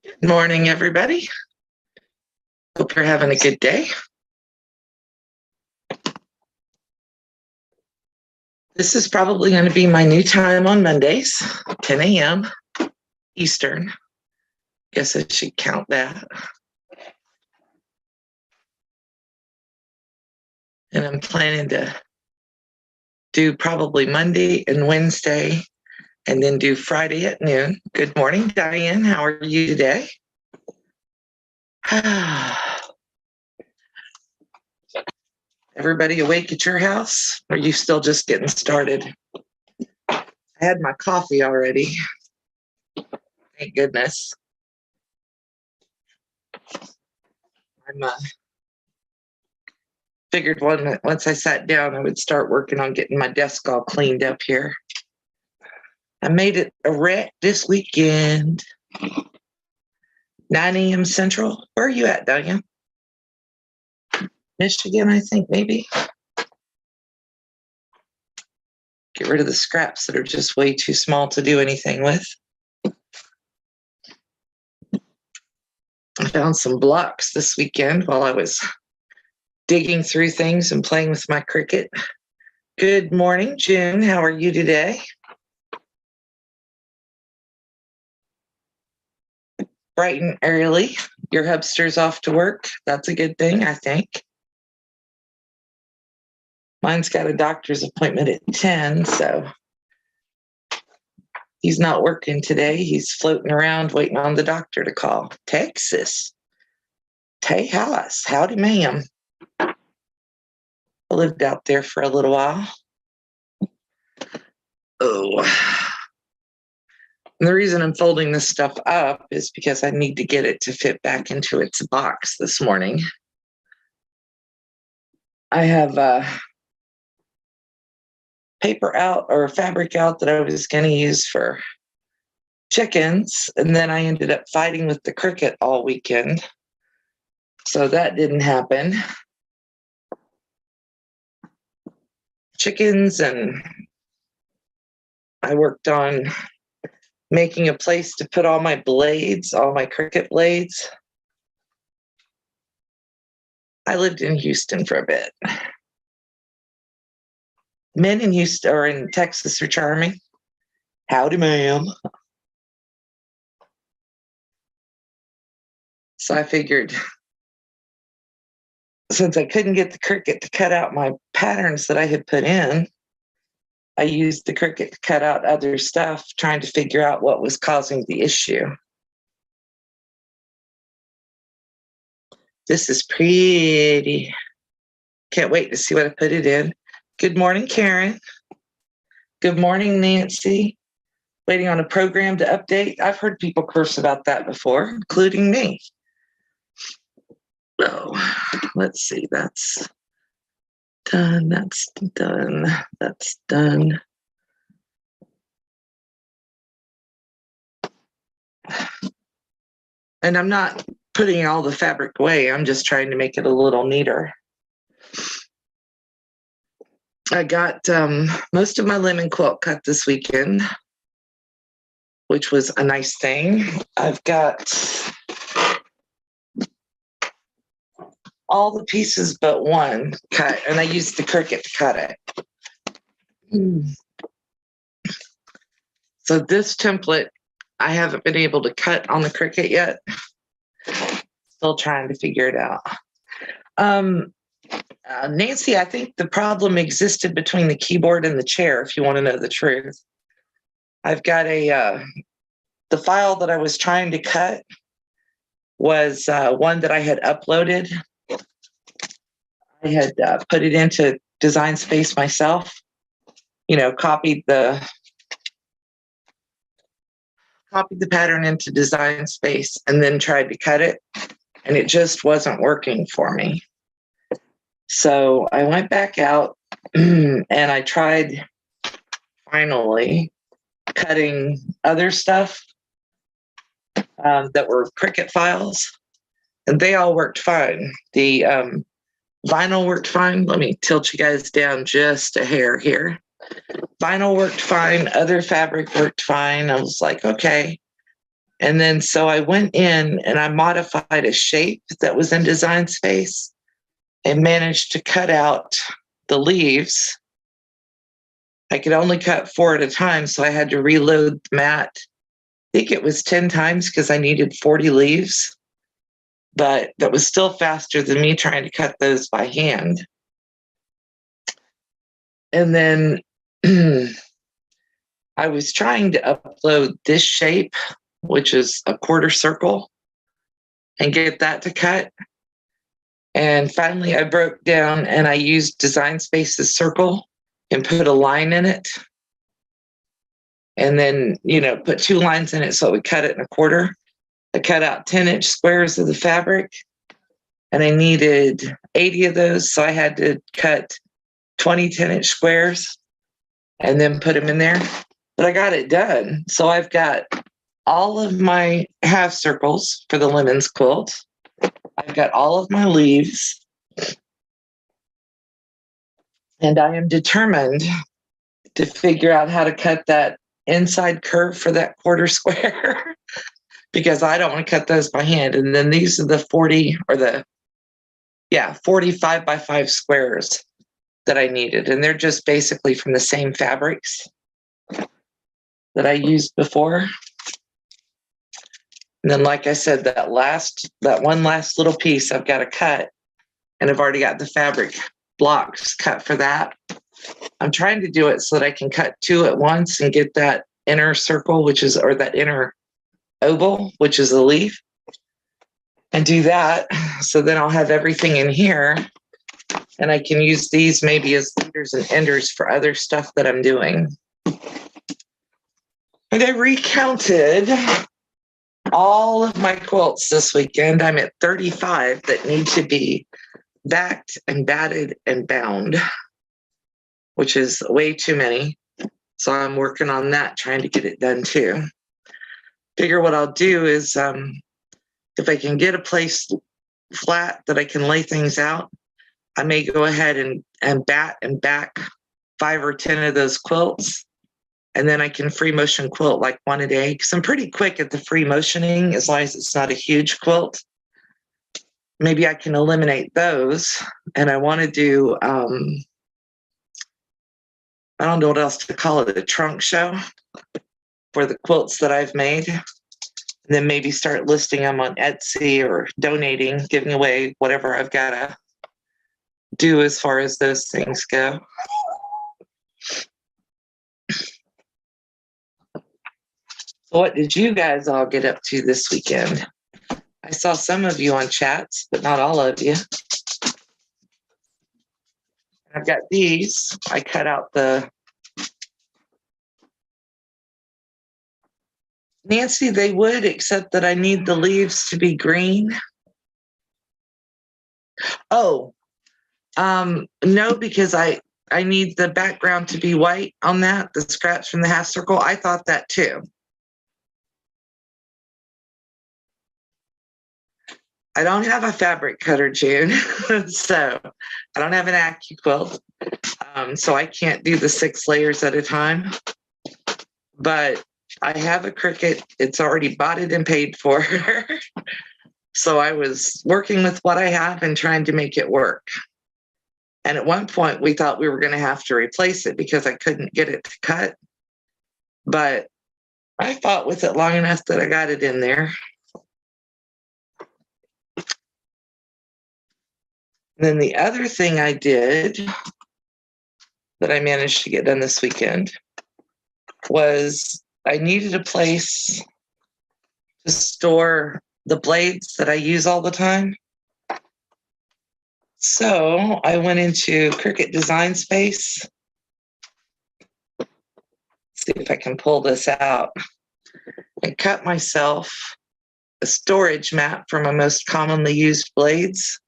Good morning, everybody. Hope you're having a good day. This is probably going to be my new time on Mondays, 10 a.m. Eastern. Guess I should count that. And I'm planning to do probably Monday and Wednesday, and then do Friday at noon. Good morning, Diane. How are you today? Everybody awake at your house? Or are you still just getting started? I had my coffee already. Thank goodness. I'm figured once I sat down, I would start working on getting my desk all cleaned up here. I made it a wreck this weekend. 9 a.m. Central. Where are you at, Diane? Michigan, I think, maybe. Get rid of the scraps that are just way too small to do anything with. I found some blocks this weekend while I was digging through things and playing with my cricut. Good morning, June. How are you today? Bright and early. Your hubster's off to work. That's a good thing, I think. Mine's got a doctor's appointment at 10, so he's not working today. He's floating around waiting on the doctor to call. Texas. Tejas. Howdy, ma'am. I lived out there for a little while. Oh. And the reason I'm folding this stuff up is because I need to get it to fit back into its box this morning. I have paper out or fabric out that I was going to use for chickens, and then I ended up fighting with the cricut all weekend, so that didn't happen. Chickens, and I worked on making a place to put all my blades, all my cricut blades. I lived in Houston for a bit. Men in Houston or in Texas are charming. Howdy, ma'am. So I figured, since I couldn't get the cricut to cut out my patterns that I had put in, I used the cricut to cut out other stuff, trying to figure out what was causing the issue. This is pretty. Can't wait to see what I put it in. Good morning, Karen. Good morning, Nancy. Waiting on a program to update. I've heard people curse about that before, including me. So let's see, that's done, that's done, that's done. And I'm not putting all the fabric away, I'm just trying to make it a little neater. I got most of my lemon quilt cut this weekend, which was a nice thing. I've got all the pieces but one cut, and I used the cricut to cut it. So this template, I haven't been able to cut on the cricut yet. Still trying to figure it out. Nancy, I think the problem existed between the keyboard and the chair, if you want to know the truth. I've got the file that I was trying to cut was one that I had uploaded. I had put it into Design Space myself, copied the pattern into Design Space and then tried to cut it, and it just wasn't working for me. So I went back out and I tried finally cutting other stuff that were Cricut files, and they all worked fine. The Vinyl worked fine. Let me tilt you guys down just a hair here. Vinyl worked fine. Other fabric worked fine. I was like, okay. And then so I went in and I modified a shape that was in Design Space and managed to cut out the leaves. I could only cut 4 at a time, so I had to reload the mat. I think it was 10 times because I needed 40 leaves, but that was still faster than me trying to cut those by hand. And then I was trying to upload this shape, which is a quarter circle, and get that to cut. And finally, I broke down and I used Design Space's circle and put a line in it. And then, put 2 lines in it so it would cut it in a quarter. I cut out 10-inch squares of the fabric, and I needed 80 of those. So I had to cut 20 10-inch squares and then put them in there. But I got it done. So I've got all of my half circles for the lemons quilt. I've got all of my leaves. And I am determined to figure out how to cut that inside curve for that quarter square because I don't want to cut those by hand. And then these are the 45 by 5 squares that I needed. And they're just basically from the same fabrics that I used before. And then, like I said, that one last little piece I've got to cut, and I've already got the fabric blocks cut for that. I'm trying to do it so that I can cut 2 at once and get that inner circle, or that inner oval, which is a leaf, and do that. So then I'll have everything in here, and I can use these maybe as leaders and enders for other stuff that I'm doing. And I recounted all of my quilts this weekend. I'm at 35 that need to be backed and batted and bound, which is way too many. So I'm working on that, trying to get it done too. Figure what I'll do is if I can get a place flat that I can lay things out, I may go ahead and bat and back 5 or 10 of those quilts. And then I can free motion quilt like 1 a day, because I'm pretty quick at the free motioning as long as it's not a huge quilt. Maybe I can eliminate those. And I want to do, I don't know what else to call it, a trunk show for the quilts that I've made. And then maybe start listing them on Etsy or donating, giving away whatever I've got to do as far as those things go. So what did you guys all get up to this weekend? I saw some of you on chats, but not all of you. I've got these. I cut out Nancy, they would, except that I need the leaves to be green. Oh, no, because I need the background to be white on that, the scratch from the half circle. I thought that too. I don't have a fabric cutter, June, so I don't have an AccuQuilt, so I can't do the 6 layers at a time. But I have a Cricut. It's already bought it and paid for. So I was working with what I have and trying to make it work. And at one point, we thought we were going to have to replace it because I couldn't get it to cut. But I fought with it long enough that I got it in there. And then the other thing I did that I managed to get done this weekend was I needed a place to store the blades that I use all the time. So I went into Cricut Design Space. See if I can pull this out. And cut myself a storage mat for my most commonly used blades.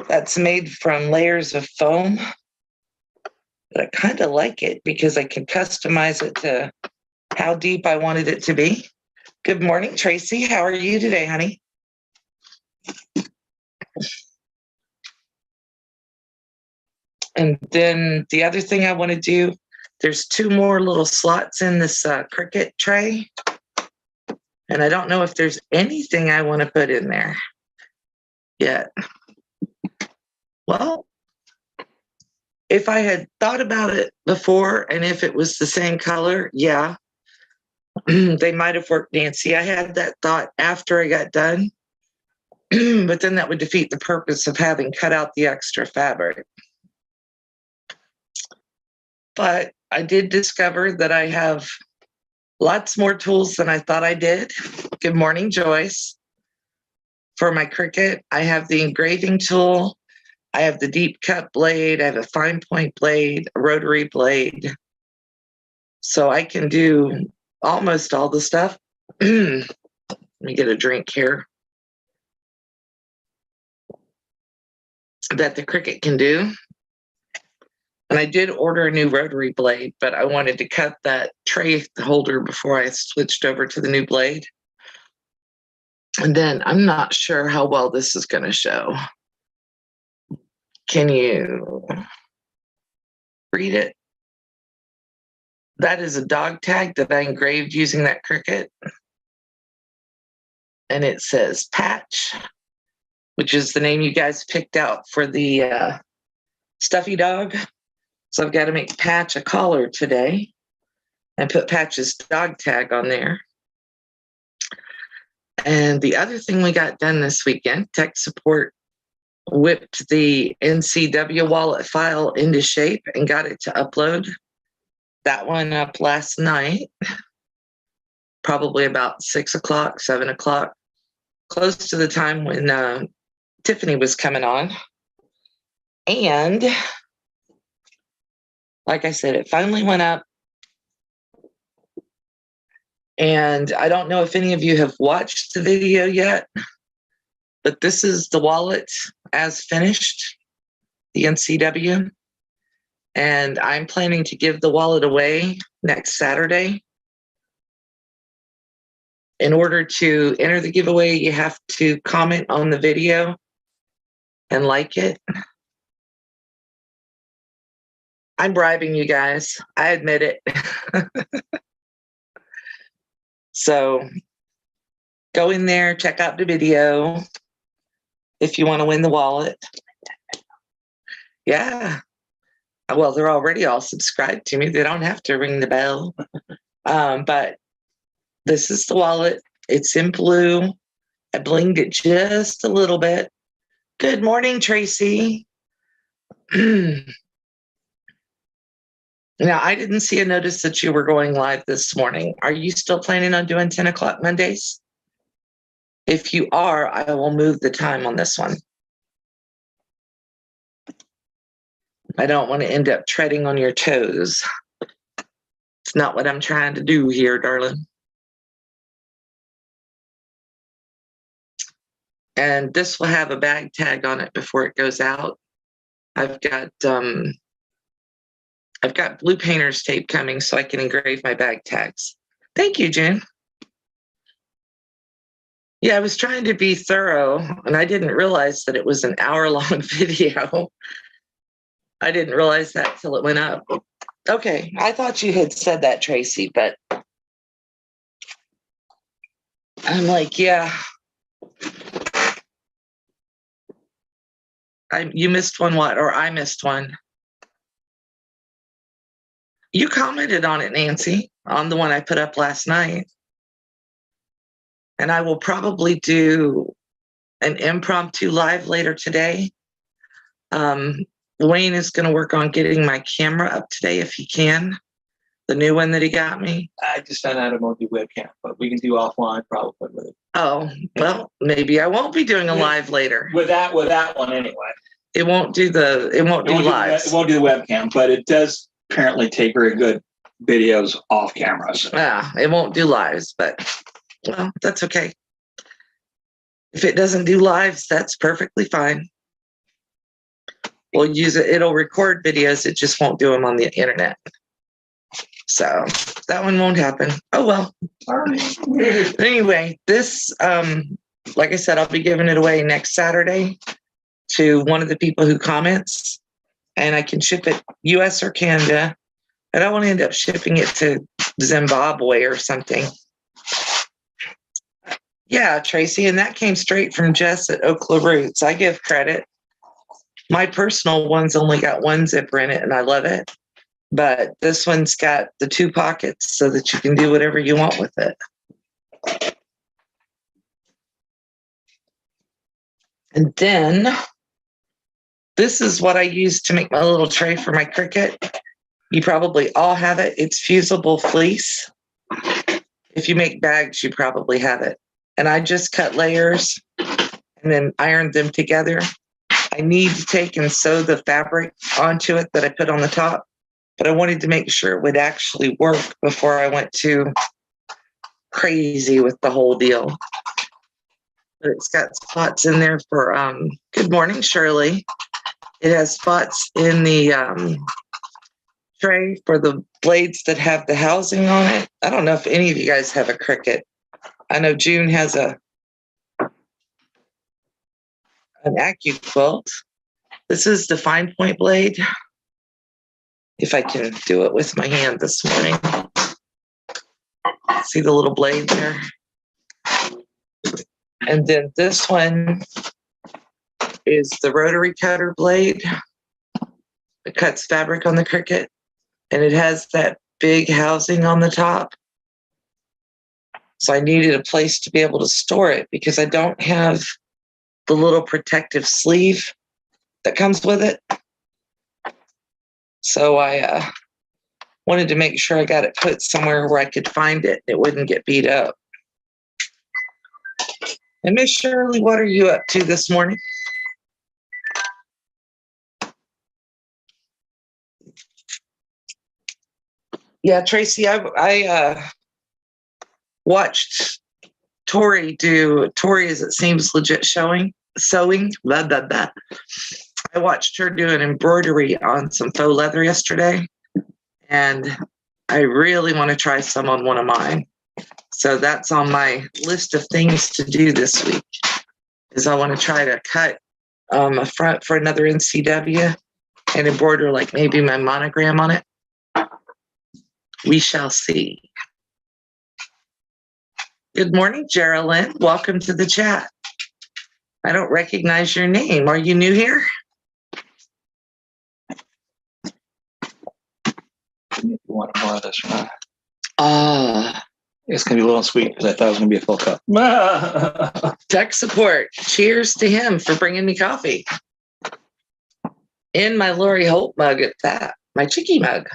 That's made from layers of foam. But I kind of like it because I can customize it to how deep I wanted it to be. Good morning, Tracy. How are you today, honey? And then the other thing I want to do, there's 2 more little slots in this cricut tray. And I don't know if there's anything I want to put in there yet. Well, if I had thought about it before and if it was the same color, yeah, they might have worked, Nancy. I had that thought after I got done, but then that would defeat the purpose of having cut out the extra fabric. But I did discover that I have lots more tools than I thought I did. Good morning, Joyce. For my Cricut, I have the engraving tool. I have the deep cut blade. I have a fine point blade, a rotary blade. So I can do almost all the stuff. Let me get a drink here. That the Cricut can do. And I did order a new rotary blade, but I wanted to cut that tray holder before I switched over to the new blade. And then I'm not sure how well this is going to show. Can you read it? That is a dog tag that I engraved using that Cricut. And it says Patch, which is the name you guys picked out for the stuffy dog. So I've got to make Patch a collar today and put Patch's dog tag on there. And the other thing we got done this weekend, tech support whipped the NCW wallet file into shape and got it to upload. That one up last night, probably about 6 o'clock, 7 o'clock, close to the time when Tiffany was coming on. And like I said, it finally went up. And I don't know if any of you have watched the video yet, but this is the wallet as finished, the NCW. And I'm planning to give the wallet away next Saturday. In order to enter the giveaway, you have to comment on the video and like it. I'm bribing you guys. I admit it. So go in there, check out the video if you want to win the wallet. Yeah. Well, they're already all subscribed to me. They don't have to ring the bell. But this is the wallet. It's in blue. I blinged it just a little bit. Good morning, Tracy. Now, I didn't see a notice that you were going live this morning. Are you still planning on doing 10 o'clock Mondays? If you are, I will move the time on this one. I don't want to end up treading on your toes. It's not what I'm trying to do here, darling. And this will have a bag tag on it before it goes out. I've got blue painter's tape coming so I can engrave my bag tags. Thank you, Jen. Yeah, I was trying to be thorough, and I didn't realize that it was an hour-long video. I didn't realize that till it went up. Okay, I thought you had said that, Tracy, but I'm like, yeah. You missed one what? Or I missed one. You commented on it, Nancy, on the one I put up last night. And I will probably do an impromptu live later today. Wayne is going to work on getting my camera up today if he can. The new one that he got me. I just found out I won't do webcam, but we can do offline probably with it. Oh, well, maybe I won't be doing a live later. With that one anyway. It won't do lives. It won't do the webcam, but it does apparently take very good videos off cameras. Yeah, it won't do lives, but well, that's okay. If it doesn't do lives, that's perfectly fine. We'll use it. It'll record videos. It just won't do them on the internet. So that one won't happen. Oh, well. Anyway, this, like I said, I'll be giving it away next Saturday to one of the people who comments. and I can ship it US or Canada. I don't want to end up shipping it to Zimbabwe or something. Yeah, Tracy, and that came straight from Jess at Oakla Roots. I give credit. My personal one's only got one zipper in it, and I love it. But this one's got the 2 pockets so that you can do whatever you want with it. And then this is what I use to make my little tray for my cricut. You probably all have it. It's fusible fleece. If you make bags, you probably have it. And I just cut layers and then ironed them together. I need to take and sew the fabric onto it that I put on the top, but I wanted to make sure it would actually work before I went too crazy with the whole deal. But it's got spots in there for, good morning, Shirley. It has spots in the tray for the blades that have the housing on it. I don't know if any of you guys have a cricut. I know June has an AccuQuilt. This is the fine point blade. If I can do it with my hand this morning. See the little blade there? And then this one is the rotary cutter blade. It cuts fabric on the cricut, and it has that big housing on the top. So I needed a place to be able to store it because I don't have the little protective sleeve that comes with it. So I wanted to make sure I got it put somewhere where I could find it. It wouldn't get beat up. And Miss Shirley, what are you up to this morning? Yeah, Tracy, I watched Tori as it seems legit sewing, blah, blah, blah. I watched her do an embroidery on some faux leather yesterday, and I really want to try some on one of mine. So that's on my list of things to do this week, is I want to try to cut a front for another NCW and embroider like maybe my monogram on it. We shall see. Good morning, Geraldine. Welcome to the chat. I don't recognize your name. Are you new here? You want to borrow this one? It's It's going to be a little sweet because I thought it was going to be a full cup. tech support. Cheers to him for bringing me coffee. In my Lori Holt mug at that, my Chicky mug.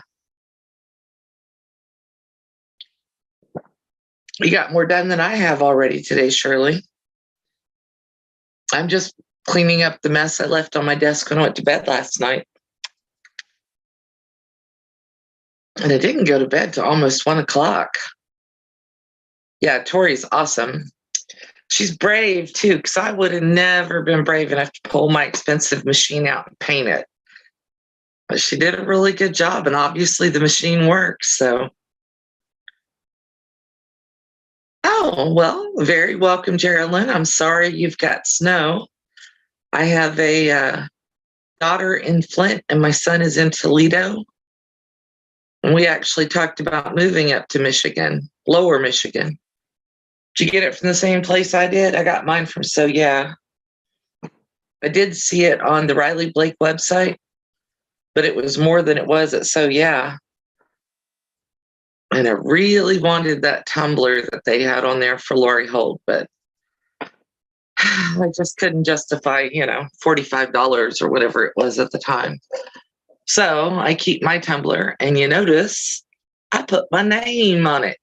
You got more done than I have already today, Shirley. I'm just cleaning up the mess I left on my desk when I went to bed last night. And I didn't go to bed till almost 1 o'clock. Yeah, Tori's awesome. She's brave too, because I would have never been brave enough to pull my expensive machine out and paint it. But she did a really good job, and obviously the machine works, so. Oh, well, very welcome, Geraldine. I'm sorry you've got snow. I have a daughter in Flint, and my son is in Toledo. And we actually talked about moving up to Michigan, lower Michigan. Did you get it from the same place I did? I got mine from So Yeah. I did see it on the Riley Blake website, but it was more than it was at So Yeah. And I really wanted that tumbler that they had on there for Lori Holt, but I just couldn't justify, $45 or whatever it was at the time. So I keep my tumbler, and you notice I put my name on it.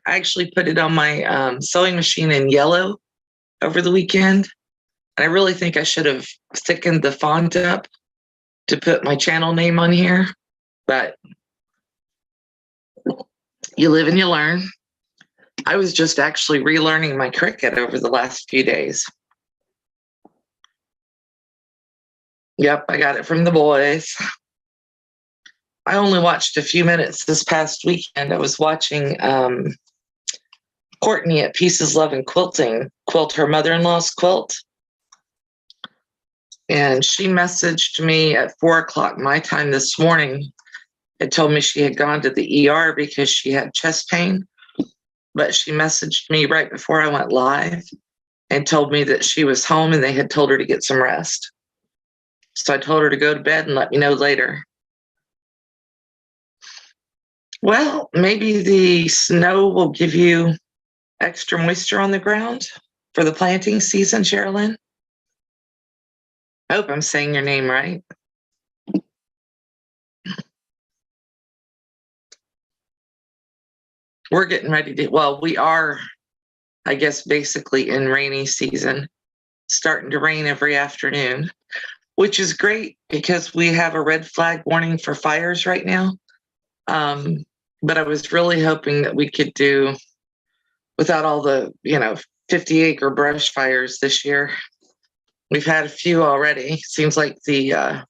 I actually put it on my sewing machine in yellow over the weekend. And I really think I should have thickened the font up to put my channel name on here, but you live and you learn. I was just actually relearning my cricut over the last few days. Yep, I got it from the boys. I only watched a few minutes this past weekend. I was watching Courtney at Pieces, Love, and Quilting quilt her mother-in-law's quilt. And she messaged me at 4 o'clock my time this morning and told me she had gone to the ER because she had chest pain. But she messaged me right before I went live and told me that she was home and they had told her to get some rest. So I told her to go to bed and let me know later. Well, maybe the snow will give you extra moisture on the ground for the planting season, Sherilyn. I hope I'm saying your name right. We're getting ready to, well, we are, I guess, basically in rainy season, starting to rain every afternoon, which is great because we have a red flag warning for fires right now. But I was really hoping that we could do without all the, 50-acre brush fires this year. We've had a few already. Seems like the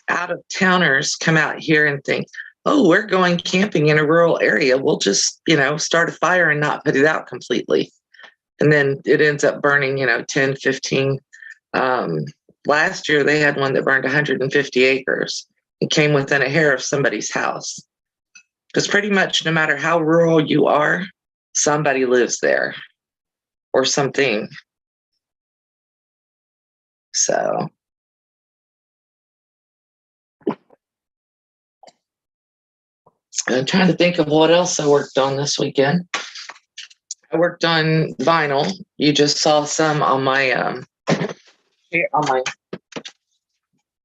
out-of-towners come out here and think, oh, we're going camping in a rural area. We'll just, start a fire and not put it out completely. And then it ends up burning, 10, 15. Last year, they had one that burned 150 acres. It came within a hair of somebody's house. Because pretty much no matter how rural you are, somebody lives there or something. So I'm trying to think of what else I worked on this weekend. I worked on vinyl. You just saw some on my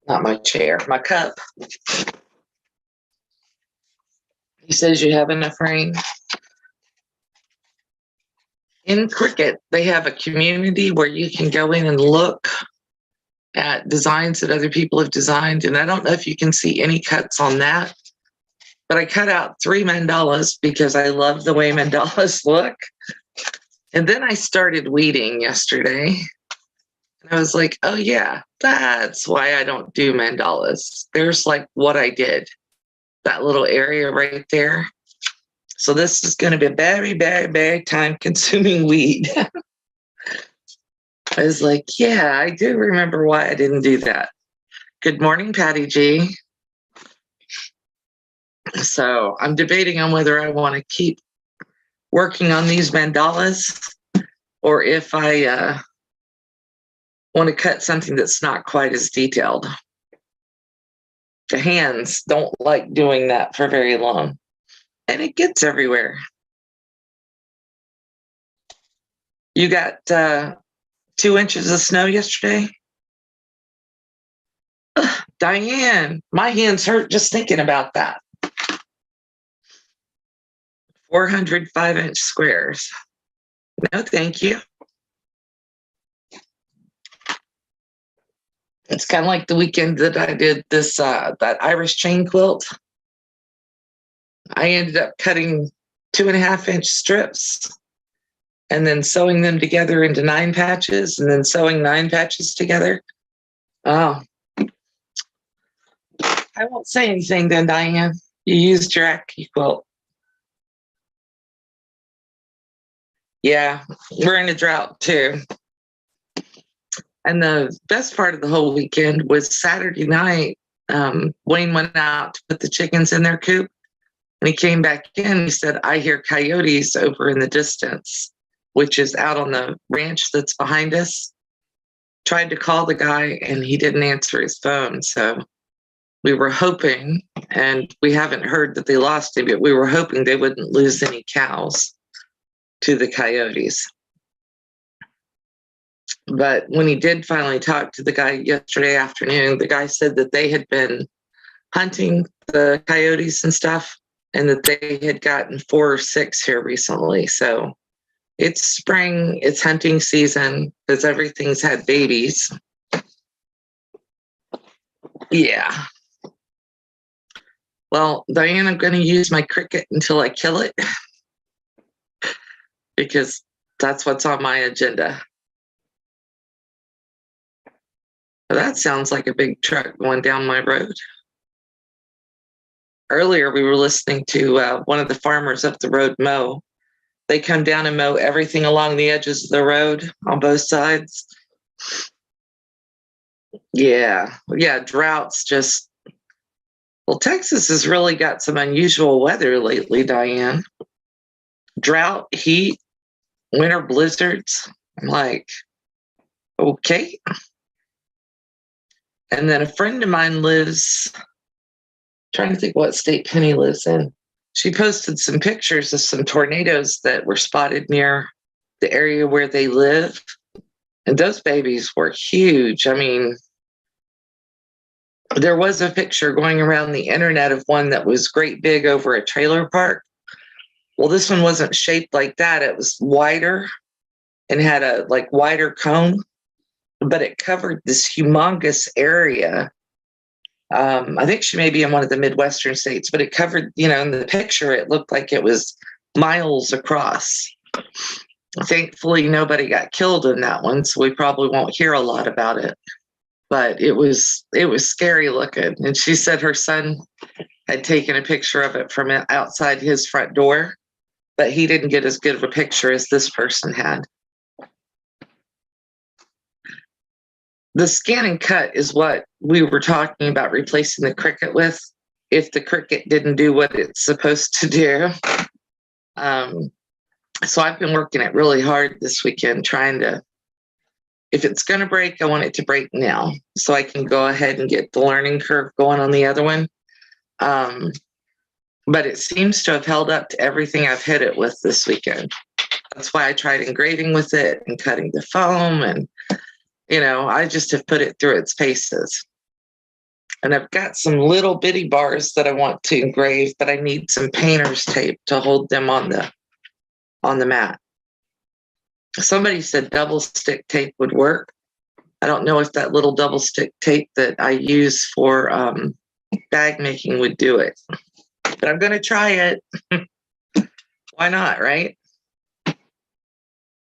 not my chair, my cup. He says you have enough rain. In Cricut, they have a community where you can go in and look at designs that other people have designed. And I don't know if you can see any cuts on that, but I cut out 3 mandalas because I love the way mandalas look. And then I started weeding yesterday. And I was like, oh yeah, that's why I don't do mandalas. There's like what I did, that little area right there. So this is going to be a very, very, very time-consuming weed. I was like, yeah, I do remember why I didn't do that. Good morning, Patty G. So I'm debating on whether I want to keep working on these mandalas or if I want to cut something that's not quite as detailed. The hands don't like doing that for very long. And it gets everywhere. You got 2 inches of snow yesterday? Ugh, Diane, my hands hurt just thinking about that. 400 5-inch squares. No, thank you. It's kind of like the weekend that I did this, that Irish chain quilt. I ended up cutting 2.5-inch strips and then sewing them together into 9 patches and then sewing 9 patches together. Oh, I won't say anything then, Diane. You used your Ackie quilt. Yeah, we're in a drought too. And the best part of the whole weekend was Saturday night. Wayne went out to put the chickens in their coop. And he came back in, he said, I hear coyotes over in the distance, which is out on the ranch that's behind us. Tried to call the guy and he didn't answer his phone. So we were hoping, and we haven't heard that they lost him, but we were hoping they wouldn't lose any cows to the coyotes. But when he did finally talk to the guy yesterday afternoon, the guy said that they had been hunting the coyotes and stuff, and that they had gotten 4 or 6 here recently. So it's spring, it's hunting season, because everything's had babies. Yeah. Well, Diane, I'm going to use my Cricut until I kill it, because that's what's on my agenda. That sounds like a big truck going down my road. Earlier, we were listening to one of the farmers up the road mow. They come down and mow everything along the edges of the road on both sides. Yeah. Yeah. Droughts just, well, Texas has really got some unusual weather lately, Diane. Drought, heat, winter blizzards. I'm like, okay. And then a friend of mine lives, trying to think what state Penny lives in. She posted some pictures of some tornadoes that were spotted near the area where they live. And those babies were huge. I mean, there was a picture going around the internet of one that was great big over a trailer park. Well, this one wasn't shaped like that. It was wider and had a like wider cone, but it covered this humongous area. I think she may be in one of the Midwestern states, but it covered, in the picture, it looked like it was miles across. Thankfully, nobody got killed in that one, so we probably won't hear a lot about it. But it was scary looking. And she said her son had taken a picture of it from outside his front door, but he didn't get as good of a picture as this person had. The scan and cut is what we were talking about replacing the cricut with if the cricut didn't do what it's supposed to do. So I've been working it really hard this weekend trying to, if it's going to break, I want it to break now so I can go ahead and get the learning curve going on the other one. But it seems to have held up to everything I've hit it with this weekend. That's why I tried engraving with it and cutting the foam, and I just have put it through its paces. And I've got some little bitty bars that I want to engrave, but I need some painter's tape to hold them on the mat. Somebody said double stick tape would work. I don't know if that little double stick tape that I use for bag making would do it, but I'm going to try it. Why not, right?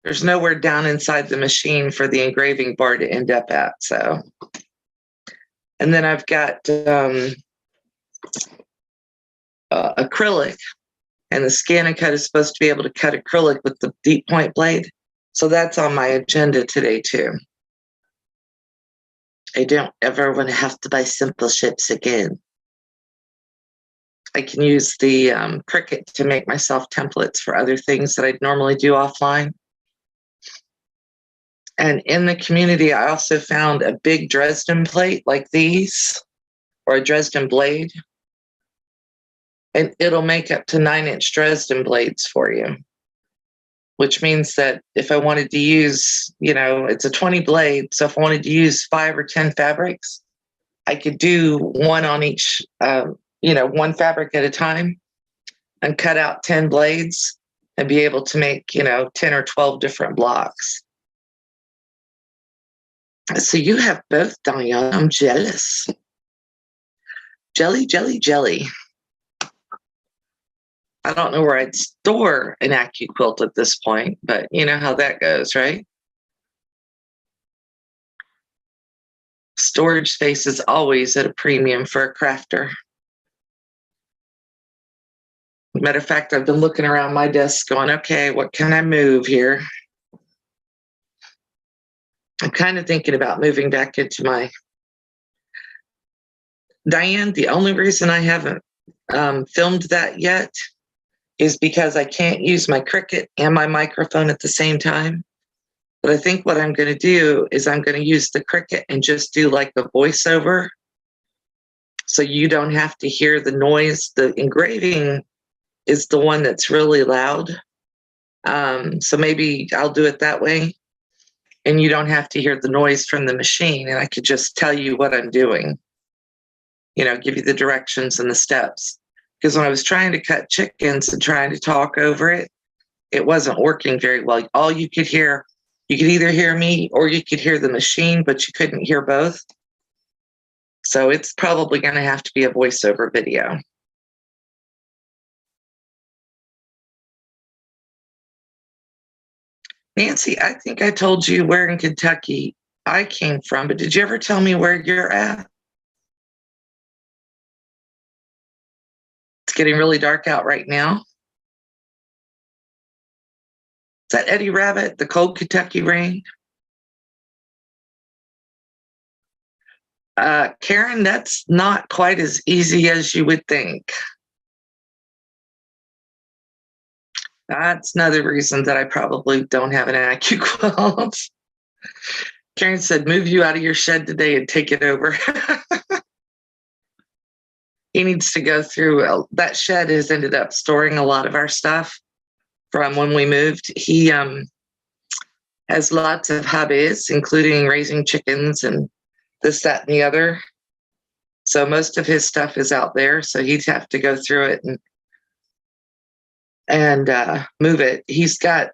There's nowhere down inside the machine for the engraving bar to end up at. So, and then I've got acrylic, and the scan and cut is supposed to be able to cut acrylic with the deep point blade. So that's on my agenda today too. I don't ever want to have to buy simple ships again. I can use the Cricut to make myself templates for other things that I'd normally do offline. And in the community, I also found a big Dresden plate like these, or a Dresden Blade. And it'll make up to 9-inch Dresden blades for you, which means that if I wanted to use, it's a 20 blade. So if I wanted to use 5 or 10 fabrics, I could do one on each, one fabric at a time and cut out 10 blades and be able to make, 10 or 12 different blocks. So you have both, Diane. I'm jealous. Jelly, jelly, jelly. I don't know where I'd store an AccuQuilt at this point, but you know how that goes, right? Storage space is always at a premium for a crafter. Matter of fact, I've been looking around my desk going, okay, what can I move here? I'm kind of thinking about moving back into my... Diane, the only reason I haven't filmed that yet is because I can't use my Cricut and my microphone at the same time. But I think what I'm going to do is I'm going to use the Cricut and just do like a voiceover so you don't have to hear the noise. The engraving is the one that's really loud. So maybe I'll do it that way and you don't have to hear the noise from the machine, and I could just tell you what I'm doing, give you the directions and the steps. Because when I was trying to cut chickens and trying to talk over it, it wasn't working very well. All you could hear, you could either hear me or you could hear the machine, but you couldn't hear both. So it's probably going to have to be a voiceover video. Nancy, I think I told you where in Kentucky I came from, but did you ever tell me where you're at? It's getting really dark out right now. Is that Eddie Rabbit, the cold Kentucky rain? Karen, that's not quite as easy as you would think. That's another reason that I probably don't have an AccuQuilt. Karen said, move you out of your shed today and take it over. He needs to go through, that shed has ended up storing a lot of our stuff from when we moved. He has lots of hobbies, including raising chickens and this, that, and the other. So most of his stuff is out there. So he'd have to go through it and move it. He's got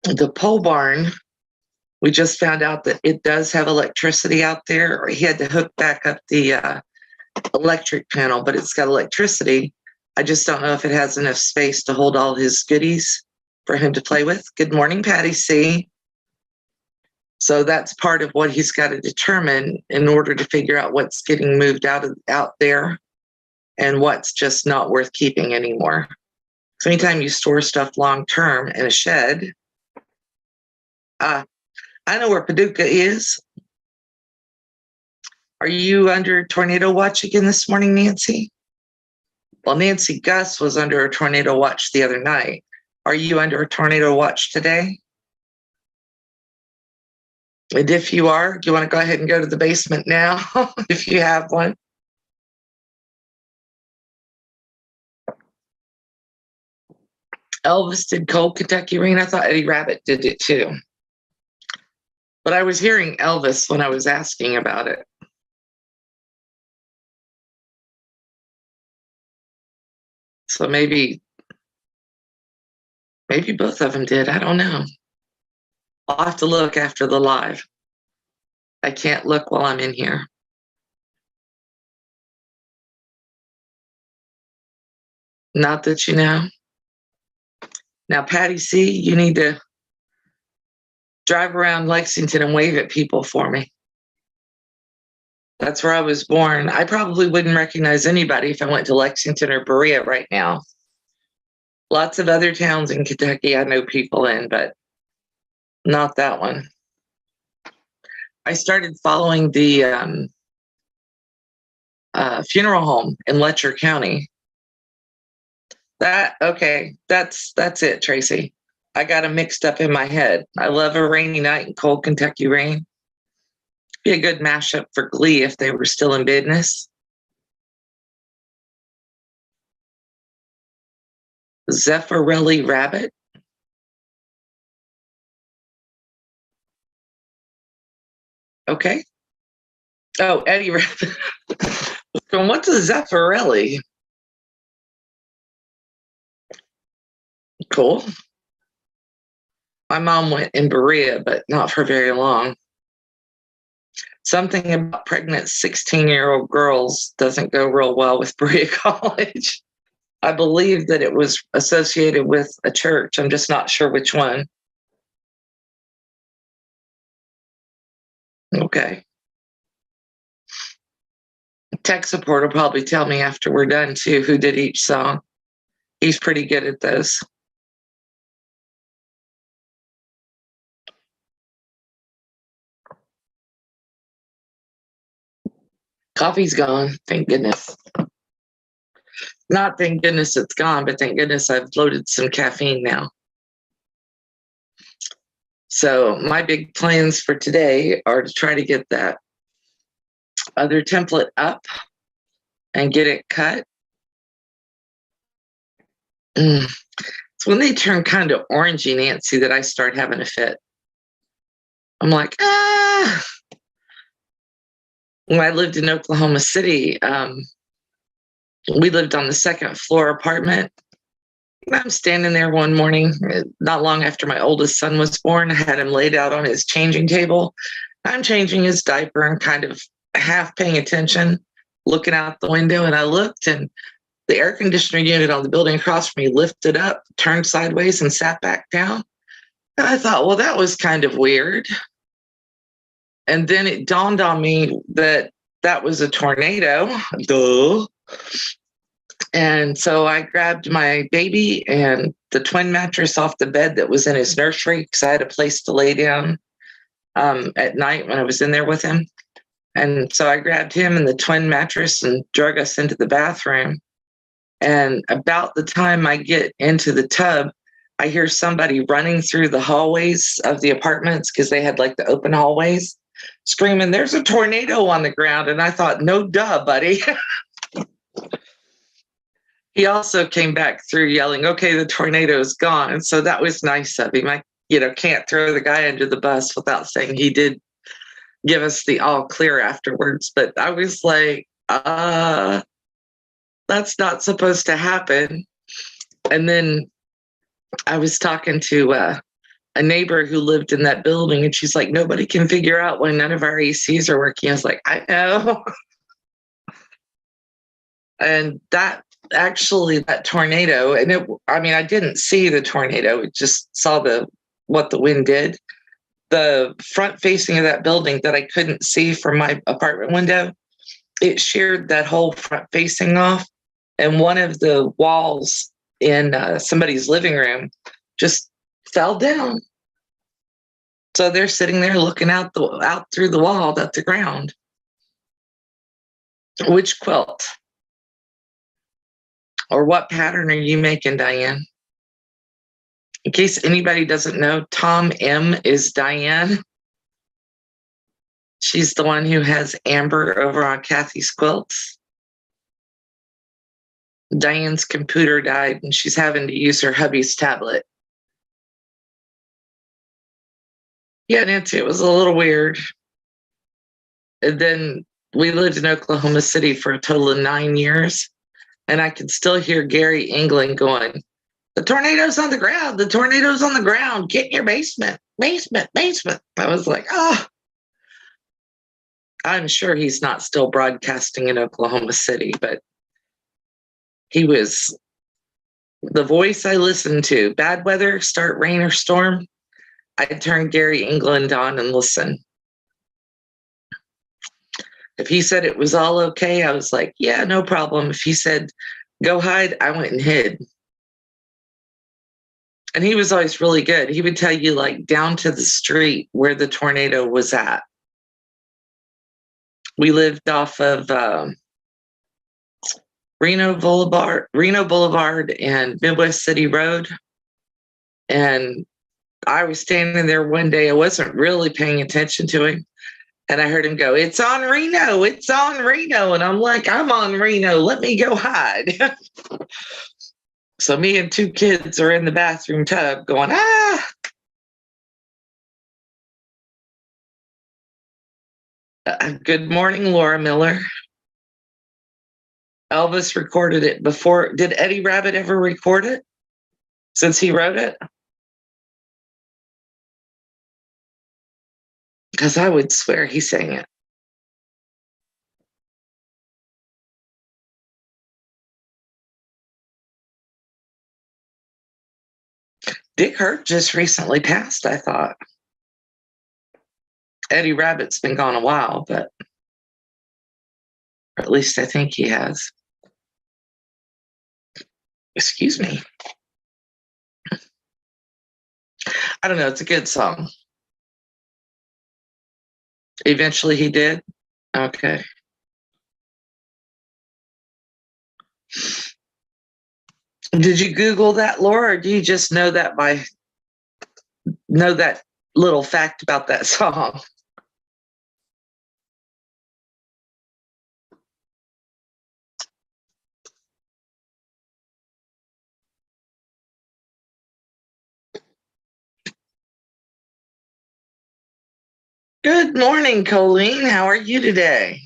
the pole barn. We just found out that it does have electricity out there. He had to hook back up the electric panel, but it's got electricity. I just don't know if it has enough space to hold all his goodies for him to play with. Good morning, Patty C. So that's part of what he's got to determine in order to figure out what's getting moved out there and what's just not worth keeping anymore. So anytime you store stuff long-term in a shed, I know where Paducah is. Are you under tornado watch again this morning, Nancy? Well, Nancy Gus was under a tornado watch the other night. Are you under a tornado watch today? And if you are, do you want to go ahead and go to the basement now, if you have one? Elvis did Cold Kentucky Rain. I thought Eddie Rabbit did it too. But I was hearing Elvis when I was asking about it. So maybe both of them did. I don't know. I'll have to look after the live. I can't look while I'm in here. Not that you know. Now, Patty C, you need to drive around Lexington and wave at people for me. That's where I was born. I probably wouldn't recognize anybody if I went to Lexington or Berea right now. Lots of other towns in Kentucky I know people in, but not that one. I started following the funeral home in Letcher County. That's it, Tracy. I got them mixed up in my head. I love a rainy night and Cold Kentucky Rain. Be a good mashup for Glee if they were still in business. Zeffirelli Rabbit. Okay. Oh, Eddie Rabbit. What's a Zeffirelli? Cool. My mom went in Berea, but not for very long. Something about pregnant 16-year-old girls doesn't go real well with Berea College. I believe that it was associated with a church. I'm just not sure which one. Okay. Tech support will probably tell me after we're done too who did each song. He's pretty good at those. Coffee's gone, thank goodness. Not thank goodness it's gone, but thank goodness I've loaded some caffeine now. So my big plans for today are to try to get that other template up and get it cut. It's when they turn kind of orangey, Nancy, that I start having a fit. I'm like, When I lived in Oklahoma City, we lived on the second floor apartment. I'm standing there one morning, not long after my oldest son was born. I had him laid out on his changing table. I'm changing his diaper and kind of half paying attention, looking out the window. And I looked, and the air conditioner unit on the building across from me lifted up, turned sideways, and sat back down. And I thought, well, that was kind of weird. And then it dawned on me that that was a tornado. Duh. And so I grabbed my baby and the twin mattress off the bed that was in his nursery because I had a place to lay down at night when I was in there with him. And so I grabbed him and the twin mattress and drug us into the bathroom. And about the time I get into the tub, I hear somebody running through the hallways of the apartments, because they had like the open hallways, screaming, "There's a tornado on the ground." And I thought, no duh, buddy. He also came back through yelling, "Okay, the tornado is gone." And so that was nice of him. I, can't throw the guy under the bus without saying he did give us the all clear afterwards. But I was like, that's not supposed to happen. And then I was talking to a neighbor who lived in that building, and she's like, "Nobody can figure out why none of our ACs are working." I was like, I know. And that tornado, and I didn't see the tornado. It just saw what the wind did. The front facing of that building that I couldn't see from my apartment window, it sheared that whole front facing off. And one of the walls in somebody's living room just fell down. So they're sitting there looking out through the wall at the ground. Which quilt? Or what pattern are you making, Diane? In case anybody doesn't know, Tom M is Diane. She's the one who has Amber over on Kathy's quilts. Diane's computer died and she's having to use her hubby's tablet. Yeah, Nancy, it was a little weird. And then we lived in Oklahoma City for a total of 9 years. And I could still hear Gary England going, "The tornado's on the ground. The tornado's on the ground. Get in your basement, basement, basement." I was like, I'm sure he's not still broadcasting in Oklahoma City, but he was the voice I listened to. Bad weather, start rain or storm, I'd turn Gary England on and listen. If he said it was all okay, I was like, yeah, no problem. If he said, "Go hide," I went and hid. And he was always really good. He would tell you like down to the street where the tornado was at. We lived off of Reno Boulevard and Midwest City Road. And I was standing there one day. I wasn't really paying attention to him. And I heard him go, "It's on Reno. It's on Reno." And I'm like, "I'm on Reno. Let me go hide." So me and 2 kids are in the bathroom tub going, ah. Good morning, Laura Miller. Elvis recorded it before. Did Eddie Rabbit ever record it since he wrote it? Because I would swear he sang it. Dick Hurt just recently passed, I thought. Eddie Rabbit's been gone a while, but or at least I think he has. Excuse me. I don't know. It's a good song. Eventually he did. Okay. Did you Google that, Laura, or do you just know that little fact about that song? Good morning, Colleen. How are you today?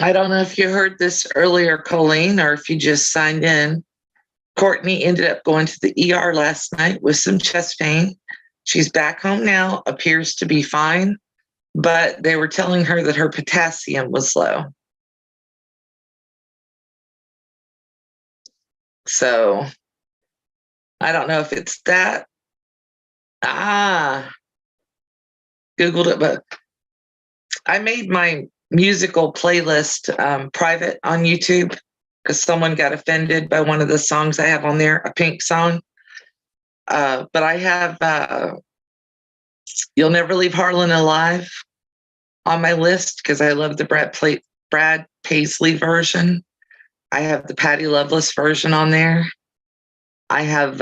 I don't know if you heard this earlier, Colleen, or if you just signed in. Courtney ended up going to the ER last night with some chest pain. She's back home now, appears to be fine, but they were telling her that her potassium was low. So I don't know if it's that. Googled it, but I made my musical playlist private on YouTube because someone got offended by one of the songs I have on there, a Pink song. But I have You'll Never Leave Harlan Alive on my list because I love the Brad Paisley version. I have the Patty Loveless version on there. I have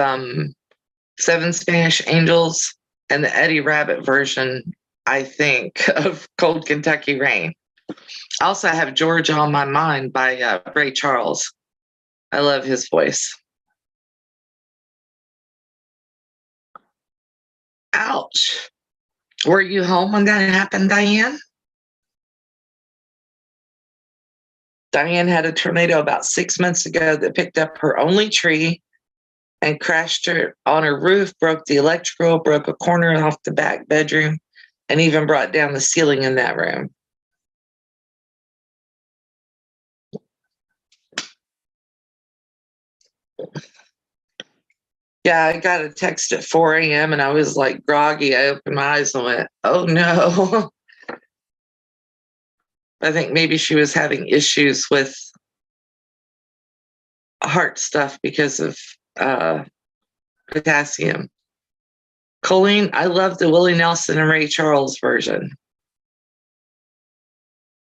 Seven Spanish Angels and the Eddie Rabbit version, I think, of Cold Kentucky Rain. Also, I have Georgia on My Mind by Ray Charles. I love his voice. Ouch. Were you home when that happened, Diane? Diane had a tornado about 6 months ago that picked up her only tree and crashed her on her roof, broke the electrical, broke a corner off the back bedroom, and even brought down the ceiling in that room. Yeah, I got a text at 4 a.m. and I was like groggy. I opened my eyes and went, oh no. I think maybe she was having issues with heart stuff because of potassium. Colleen, I love the Willie Nelson and Ray Charles version.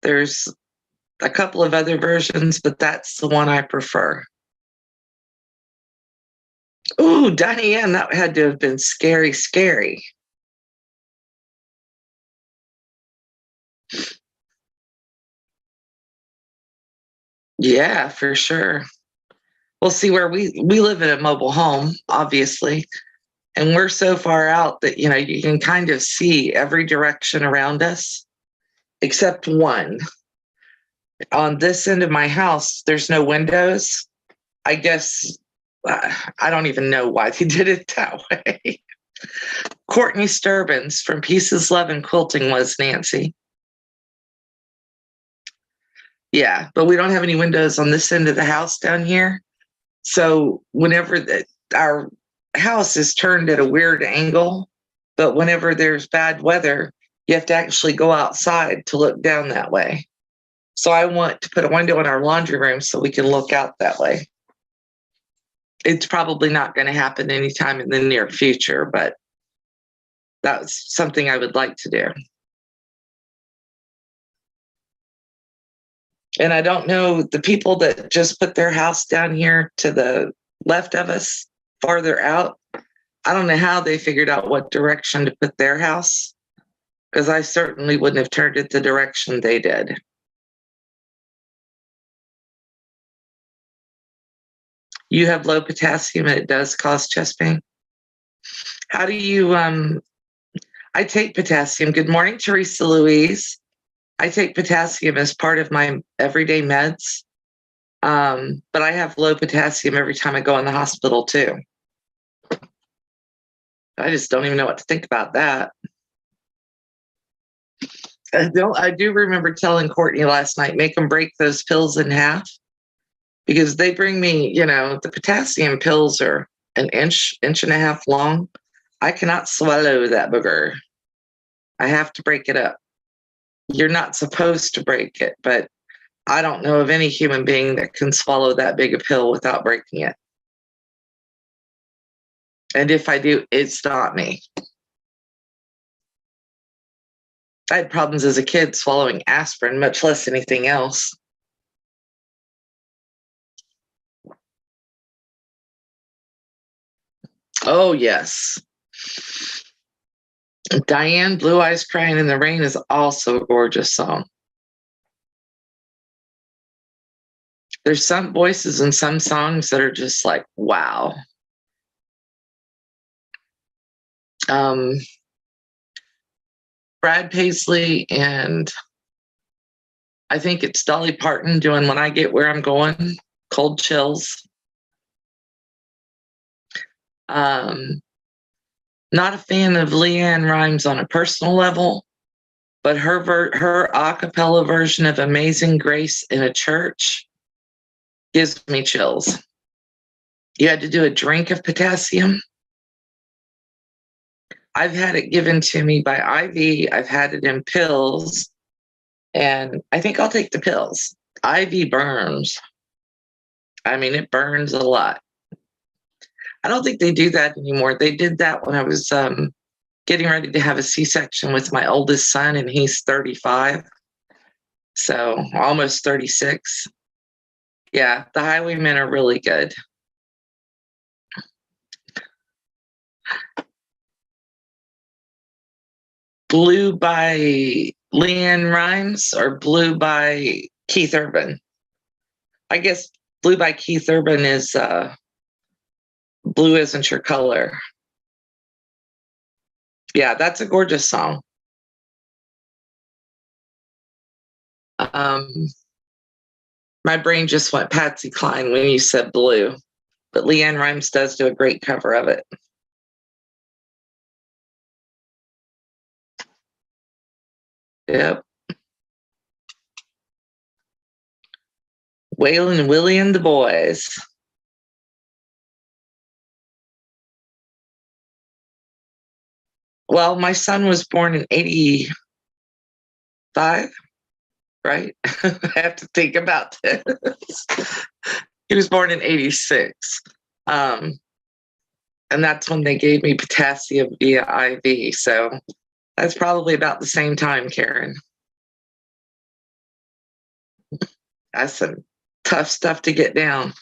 There's a couple of other versions, but that's the one I prefer. Ooh, Diane, that had to have been scary, scary. Yeah, for sure. Well, see, where we live in a mobile home, obviously, and we're so far out that, you know, you can kind of see every direction around us, except one. On this end of my house, there's no windows. I guess, I don't even know why they did it that way. Courtney Sturbins from Pieces, Love, and Quilting was Nancy. Yeah, but we don't have any windows on this end of the house down here. So whenever our house is turned at a weird angle, but whenever there's bad weather, you have to actually go outside to look down that way. So I want to put a window in our laundry room so we can look out that way. It's probably not going to happen anytime in the near future, but that's something I would like to do. And I don't know the people that just put their house down here to the left of us, farther out. I don't know how they figured out what direction to put their house, because I certainly wouldn't have turned it the direction they did. You have low potassium and it does cause chest pain. How do you, I take potassium. Good morning, Teresa Louise. I take potassium as part of my everyday meds. But I have low potassium every time I go in the hospital too. I just don't even know what to think about that. I do remember telling Courtney last night, make them break those pills in half, because they bring me, you know, the potassium pills are an inch and a half long. I cannot swallow that booger. I have to break it up. You're not supposed to break it, but I don't know of any human being that can swallow that big a pill without breaking it. And if I do, it's not me. I had problems as a kid swallowing aspirin, much less anything else. Oh, yes. Diane, Blue Eyes Crying in the Rain is also a gorgeous song. There's some voices in some songs that are just like, wow. Brad Paisley and I think it's Dolly Parton doing When I Get Where I'm Going, Cold Chills. Not a fan of Leanne Rimes on a personal level, but her a cappella version of Amazing Grace in a church gives me chills. You had to do a drink of potassium. I've had it given to me by IV. I've had it in pills, and I think I'll take the pills. IV burns. I mean, it burns a lot. I don't think they do that anymore. They did that when I was getting ready to have a C-section with my oldest son, and he's 35. So almost 36. Yeah, the Highwaymen are really good. Blue by Leanne Rimes or Blue by Keith Urban? I guess Blue by Keith Urban is Blue Isn't Your Color. Yeah, that's a gorgeous song. My brain just went Patsy Cline when you said Blue, but Leanne Rimes does do a great cover of it. Yep. Waylon, Willie, and the Boys. Well, my son was born in 85, right? I have to think about this. He was born in 86. And that's when they gave me potassium via IV. So that's probably about the same time, Karen. That's some tough stuff to get down.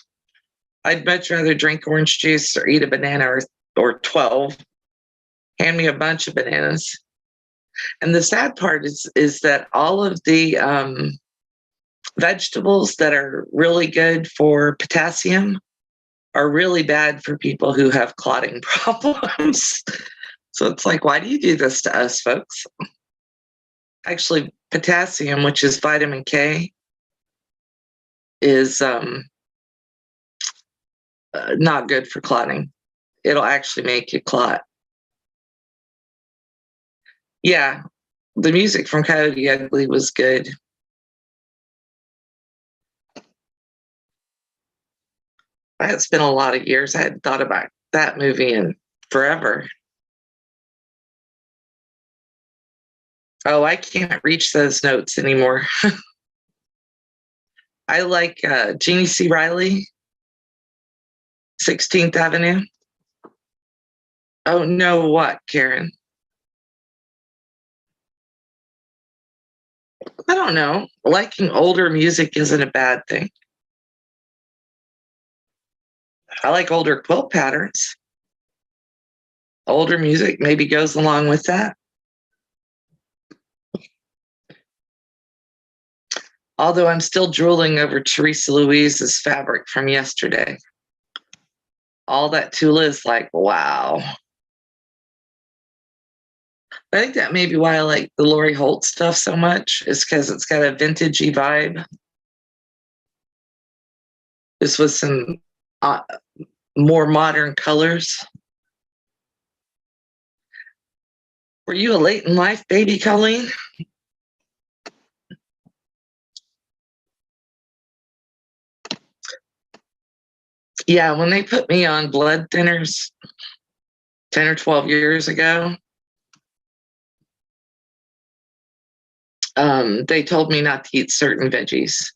I'd much rather drink orange juice or eat a banana or 12. Hand me a bunch of bananas. And the sad part is that all of the vegetables that are really good for potassium are really bad for people who have clotting problems. So it's like, why do you do this to us, folks? Actually, potassium, which is vitamin K, is not good for clotting. It'll actually make you clot. Yeah, the music from Coyote Ugly was good. It's been a lot of years. I hadn't thought about that movie in forever. Oh, I can't reach those notes anymore. I like Jeannie C. Riley, 16th Avenue. Oh, no, what, Karen? I don't know. Liking older music isn't a bad thing. I like older quilt patterns. Older music maybe goes along with that. Although I'm still drooling over Teresa Louise's fabric from yesterday. All that Tula is like, wow. I think that may be why I like the Lori Holt stuff so much, is because it's got a vintagey vibe. This was some more modern colors. Were you a late in life baby, Colleen? Yeah, when they put me on blood thinners 10 or 12 years ago, they told me not to eat certain veggies.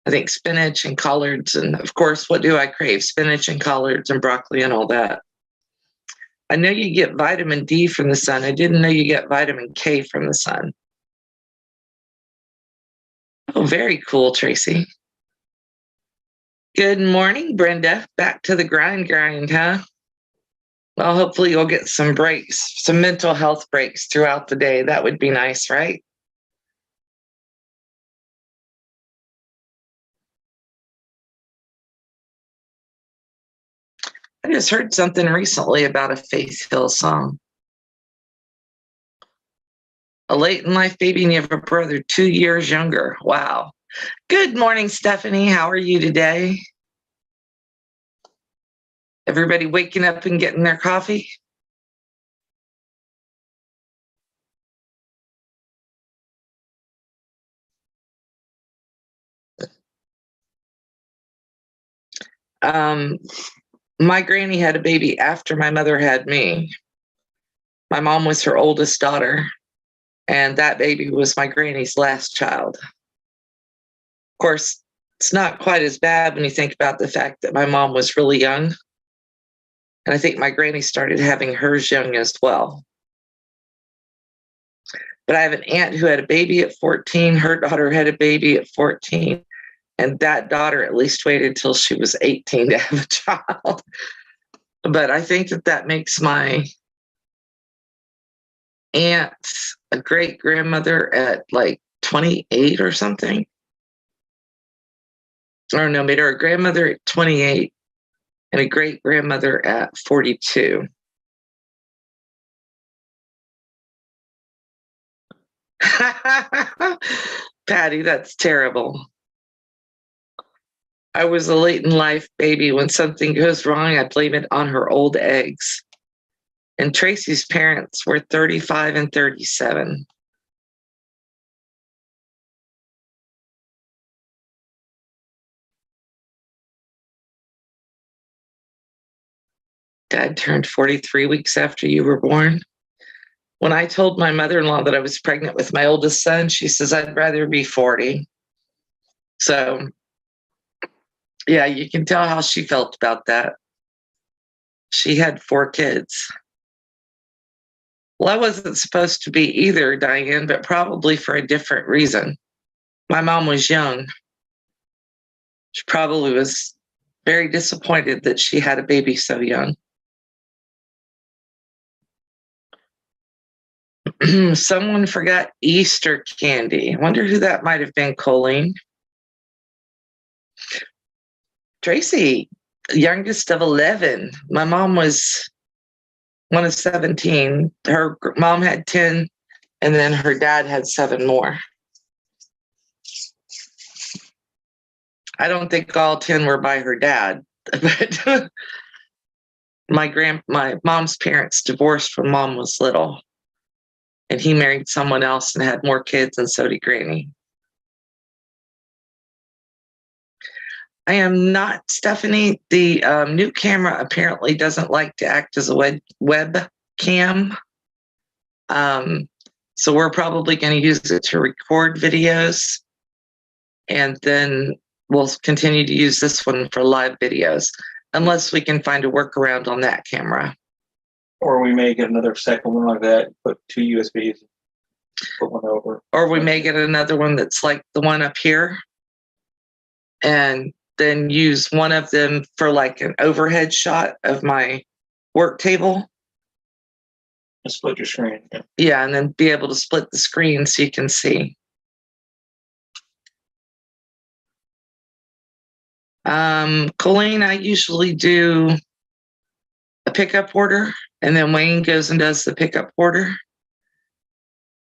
I think spinach and collards, and of course, what do I crave? Spinach and collards and broccoli and all that. I know you get vitamin D from the sun. I didn't know you get vitamin K from the sun. Oh, very cool, Tracy. Good morning, Brenda. Back to the grind, huh? Well, hopefully you'll get some breaks, some mental health breaks throughout the day. That would be nice, right? I just heard something recently about a Faith Hill song. A late in life baby and you have a brother 2 years younger. Wow. Good morning, Stephanie. How are you today? Everybody waking up and getting their coffee? My granny had a baby after my mother had me. My mom was her oldest daughter, and that baby was my granny's last child. Of course, it's not quite as bad when you think about the fact that my mom was really young. And I think my granny started having hers young as well. But I have an aunt who had a baby at 14. Her daughter had a baby at 14. And that daughter at least waited till she was 18 to have a child. But I think that makes my aunt a great grandmother at like 28 or something. Or no, made her a grandmother at 28 and a great grandmother at 42. Patty, that's terrible. I was a late in life baby. When something goes wrong, I blame it on her old eggs. And Tracy's parents were 35 and 37. Dad turned 43 weeks after you were born. When I told my mother-in-law that I was pregnant with my oldest son, she says, I'd rather be 40. So, yeah, you can tell how she felt about that. She had 4 kids. Well, I wasn't supposed to be either, Diane, but probably for a different reason. My mom was young. She probably was very disappointed that she had a baby so young. Someone forgot Easter candy. I wonder who that might have been, Colleen. Tracy, youngest of 11. My mom was one of 17. Her mom had 10, and then her dad had 7 more. I don't think all 10 were by her dad, but my mom's parents divorced when mom was little, and he married someone else and had more kids, and so did Granny. I am not, Stephanie. The new camera apparently doesn't like to act as a webcam. So we're probably going to use it to record videos. And then we'll continue to use this one for live videos, unless we can find a workaround on that camera. Or we may get another second one like that, put 2 USBs, put one over. Or we may get another one that's like the one up here, and then use one of them for like an overhead shot of my work table. And split your screen. Yeah, and then be able to split the screen so you can see. Colleen, I usually do a pickup order, and then Wayne goes and does the pickup order.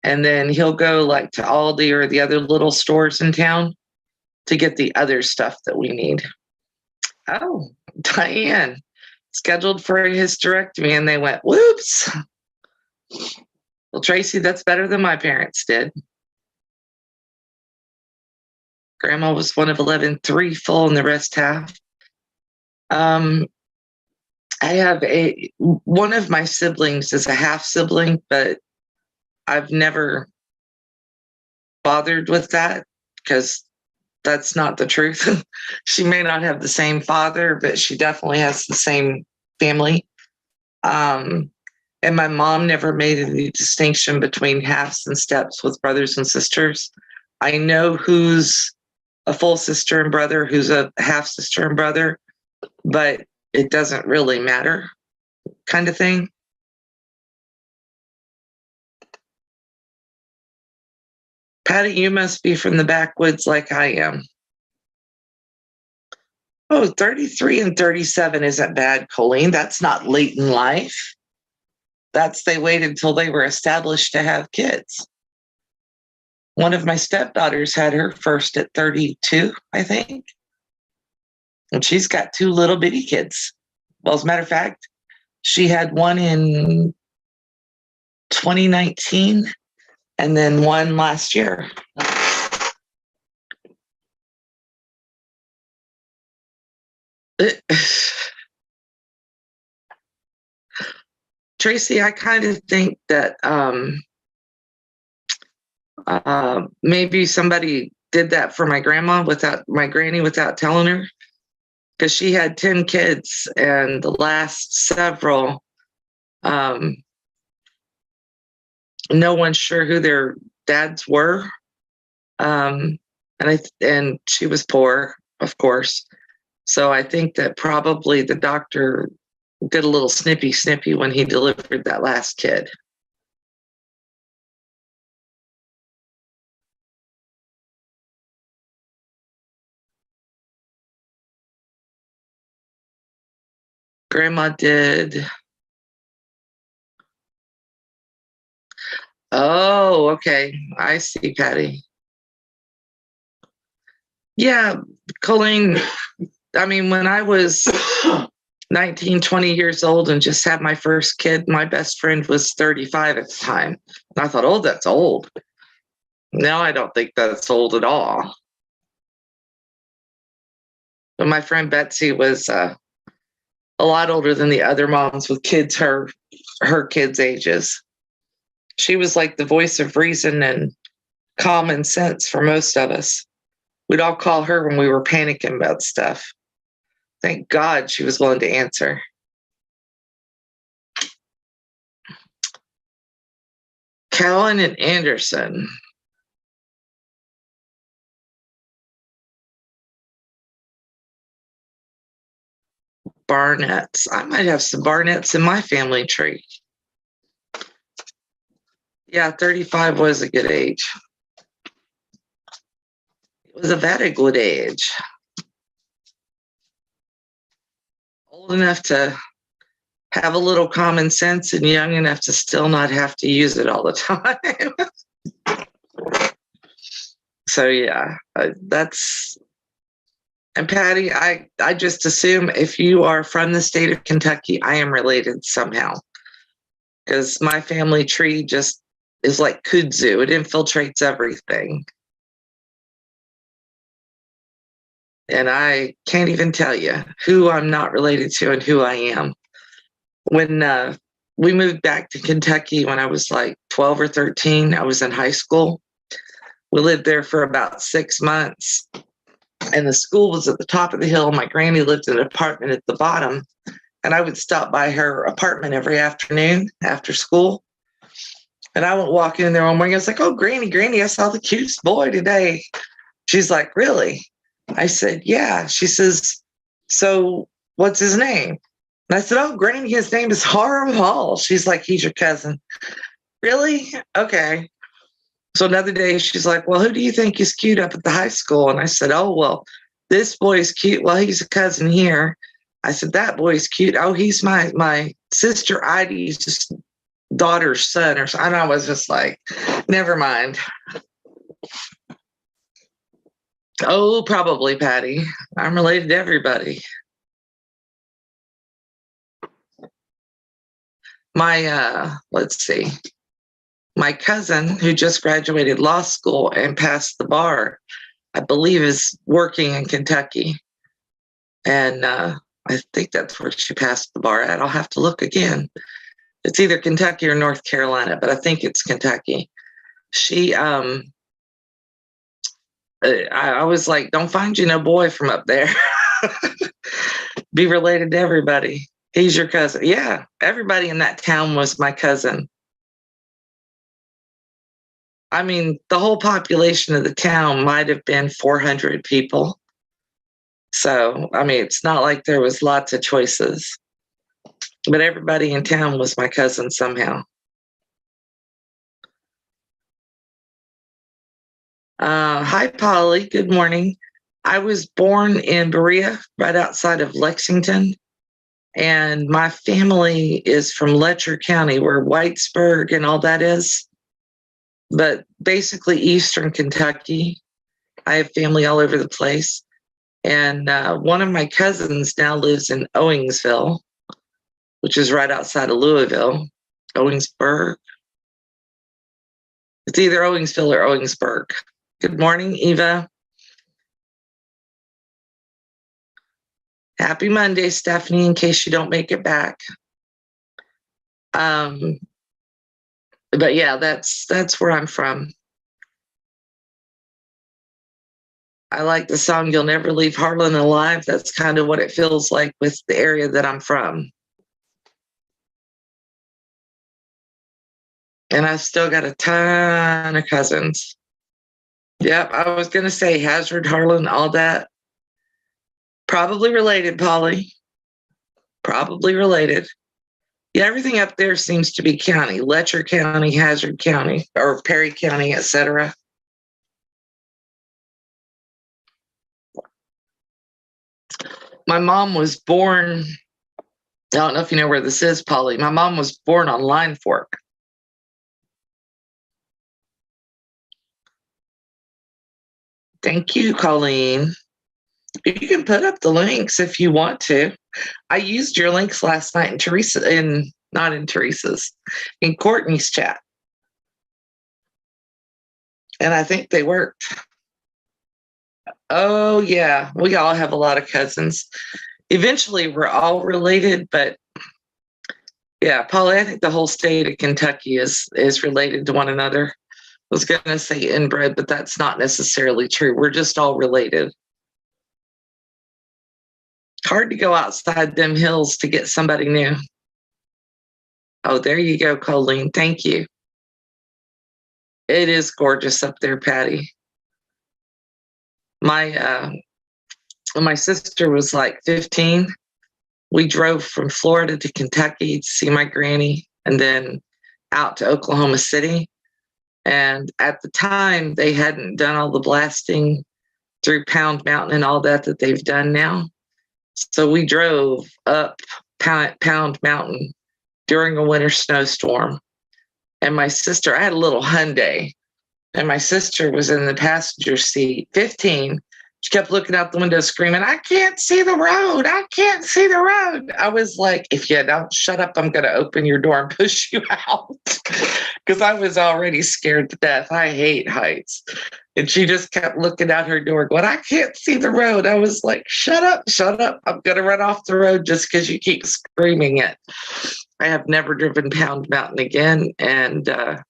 And then he'll go like to Aldi or the other little stores in town to get the other stuff that we need. Oh, Diane, scheduled for a hysterectomy, and they went, whoops. Well, Tracy, that's better than my parents did. Grandma was one of 11, 3 full and the rest half. I have one of my siblings is a half sibling, but I've never bothered with that because that's not the truth. She may not have the same father, but she definitely has the same family. And my mom never made any distinction between halves and steps with brothers and sisters. I know who's a full sister and brother, who's a half sister and brother, but it doesn't really matter, kind of thing. Patty, you must be from the backwoods like I am. Oh, 33 and 37 isn't bad, Colleen. That's not late in life. That's they waited until they were established to have kids. One of my stepdaughters had her first at 32, I think. And she's got 2 little bitty kids. Well, as a matter of fact, she had one in 2019 and then one last year. Tracy, I kind of think that maybe somebody did that for my grandma without my granny without telling her, because she had 10 kids and the last several no one's sure who their dads were. And she was poor, of course. So I think that probably the doctor did a little snippy when he delivered that last kid. Grandma did. Oh, okay. I see, Patty. Yeah, Colleen, I mean, when I was 19, 20 years old and just had my first kid, my best friend was 35 at the time. And I thought, oh, that's old. Now I don't think that's old at all. But my friend Betsy was a lot older than the other moms with kids her kids' ages. She was like the voice of reason and common sense for most of us. We'd all call her when we were panicking about stuff. Thank God she was willing to answer. Cowan and Anderson. Barnetts. I might have some Barnetts in my family tree. Yeah, 35 was a good age. It was a very good age. Old enough to have a little common sense and young enough to still not have to use it all the time. So yeah, that's. And Patty, I just assume if you are from the state of Kentucky, I am related somehow, because my family tree just is like kudzu. It infiltrates everything. And I can't even tell you who I'm not related to and who I am. When we moved back to Kentucky when I was like 12 or 13, I was in high school. We lived there for about 6 months. And the school was at the top of the hill. My granny lived in an apartment at the bottom. And I would stop by her apartment every afternoon after school. And I went walking in there one morning. I was like, oh, Granny, I saw the cutest boy today. She's like, really? I said, yeah. She says, so what's his name? And I said, oh, Granny, his name is Harm Hall. She's like, he's your cousin. Really? Okay. So another day, she's like, well, who do you think is cute up at the high school? And I said, oh, well, this boy's cute. Well, he's a cousin here. I said, that boy's cute. Oh, he's my sister Idy's daughter's son or something. And I was just like, never mind. Oh, probably, Patty. I'm related to everybody. Let's see. My cousin, who just graduated law school and passed the bar, I believe is working in Kentucky. And I think that's where she passed the bar at. I'll have to look again. It's either Kentucky or North Carolina, but I think it's Kentucky. She, I was like, don't find you no boy from up there. Be related to everybody. He's your cousin. Yeah, everybody in that town was my cousin. I mean, the whole population of the town might have been 400 people. So, I mean, it's not like there was lots of choices. But everybody in town was my cousin somehow. Hi, Polly. Good morning. I was born in Berea, right outside of Lexington. And my family is from Letcher County, where Whitesburg and all that is. But basically, Eastern Kentucky. I have family all over the place. And one of my cousins now lives in Owingsville, which is right outside of Louisville, Owingsburg. It's either Owingsville or Owingsburg. Good morning, Eva. Happy Monday, Stephanie, in case you don't make it back. But yeah, that's where I'm from. I like the song You'll Never Leave Harlan Alive. That's kind of what it feels like with the area that I'm from. And I still got a ton of cousins. Yep, I was going to say Hazard, Harlan, all that. Probably related, Polly. Probably related. Yeah, everything up there seems to be county. Letcher County, Hazard County, or Perry County, etc. My mom was born, I don't know if you know where this is, Polly. My mom was born on Line Fork. Thank you, Colleen. You can put up the links if you want to. I used your links last night not in Teresa's, in Courtney's chat. And I think they worked. Oh, yeah. We all have a lot of cousins. Eventually, we're all related, but yeah, Polly, I think the whole state of Kentucky is related to one another. I was going to say inbred, but that's not necessarily true. We're just all related. Hard to go outside them hills to get somebody new. Oh, there you go, Colleen. Thank you. It is gorgeous up there, Patty. My sister was like 15. We drove from Florida to Kentucky to see my granny and then out to Oklahoma City. And at the time, they hadn't done all the blasting through Pound Mountain and all that they've done now. So we drove up Pound Mountain during a winter snowstorm. And my sister, I had a little Hyundai, and my sister was in the passenger seat, 15. She kept looking out the window screaming, I can't see the road. I can't see the road. I was like, if you don't shut up, I'm going to open your door and push you out. Because I was already scared to death. I hate heights. And she just kept looking out her door going, I can't see the road. I was like, shut up, shut up. I'm going to run off the road just because you keep screaming it. I have never driven Pound Mountain again. And the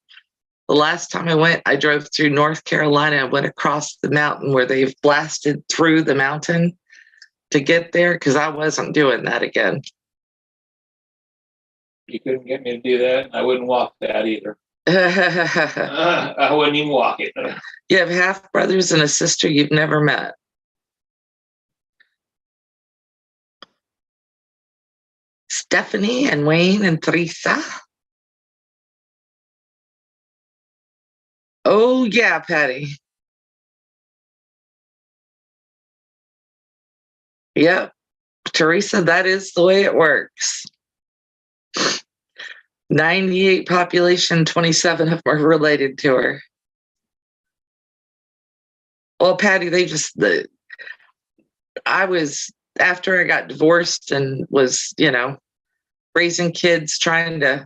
last time I went, I drove through North Carolina and went across the mountain where they've blasted through the mountain to get there because I wasn't doing that again. You couldn't get me to do that. I wouldn't walk that either. I wouldn't even walk it. You have half brothers and a sister you've never met. Stephanie and Wayne and Teresa. Oh, yeah, Patty. Yep. Teresa, that is the way it works. 98 population, 27 of them are related to her. Well, Patty, after I got divorced and was, raising kids, trying to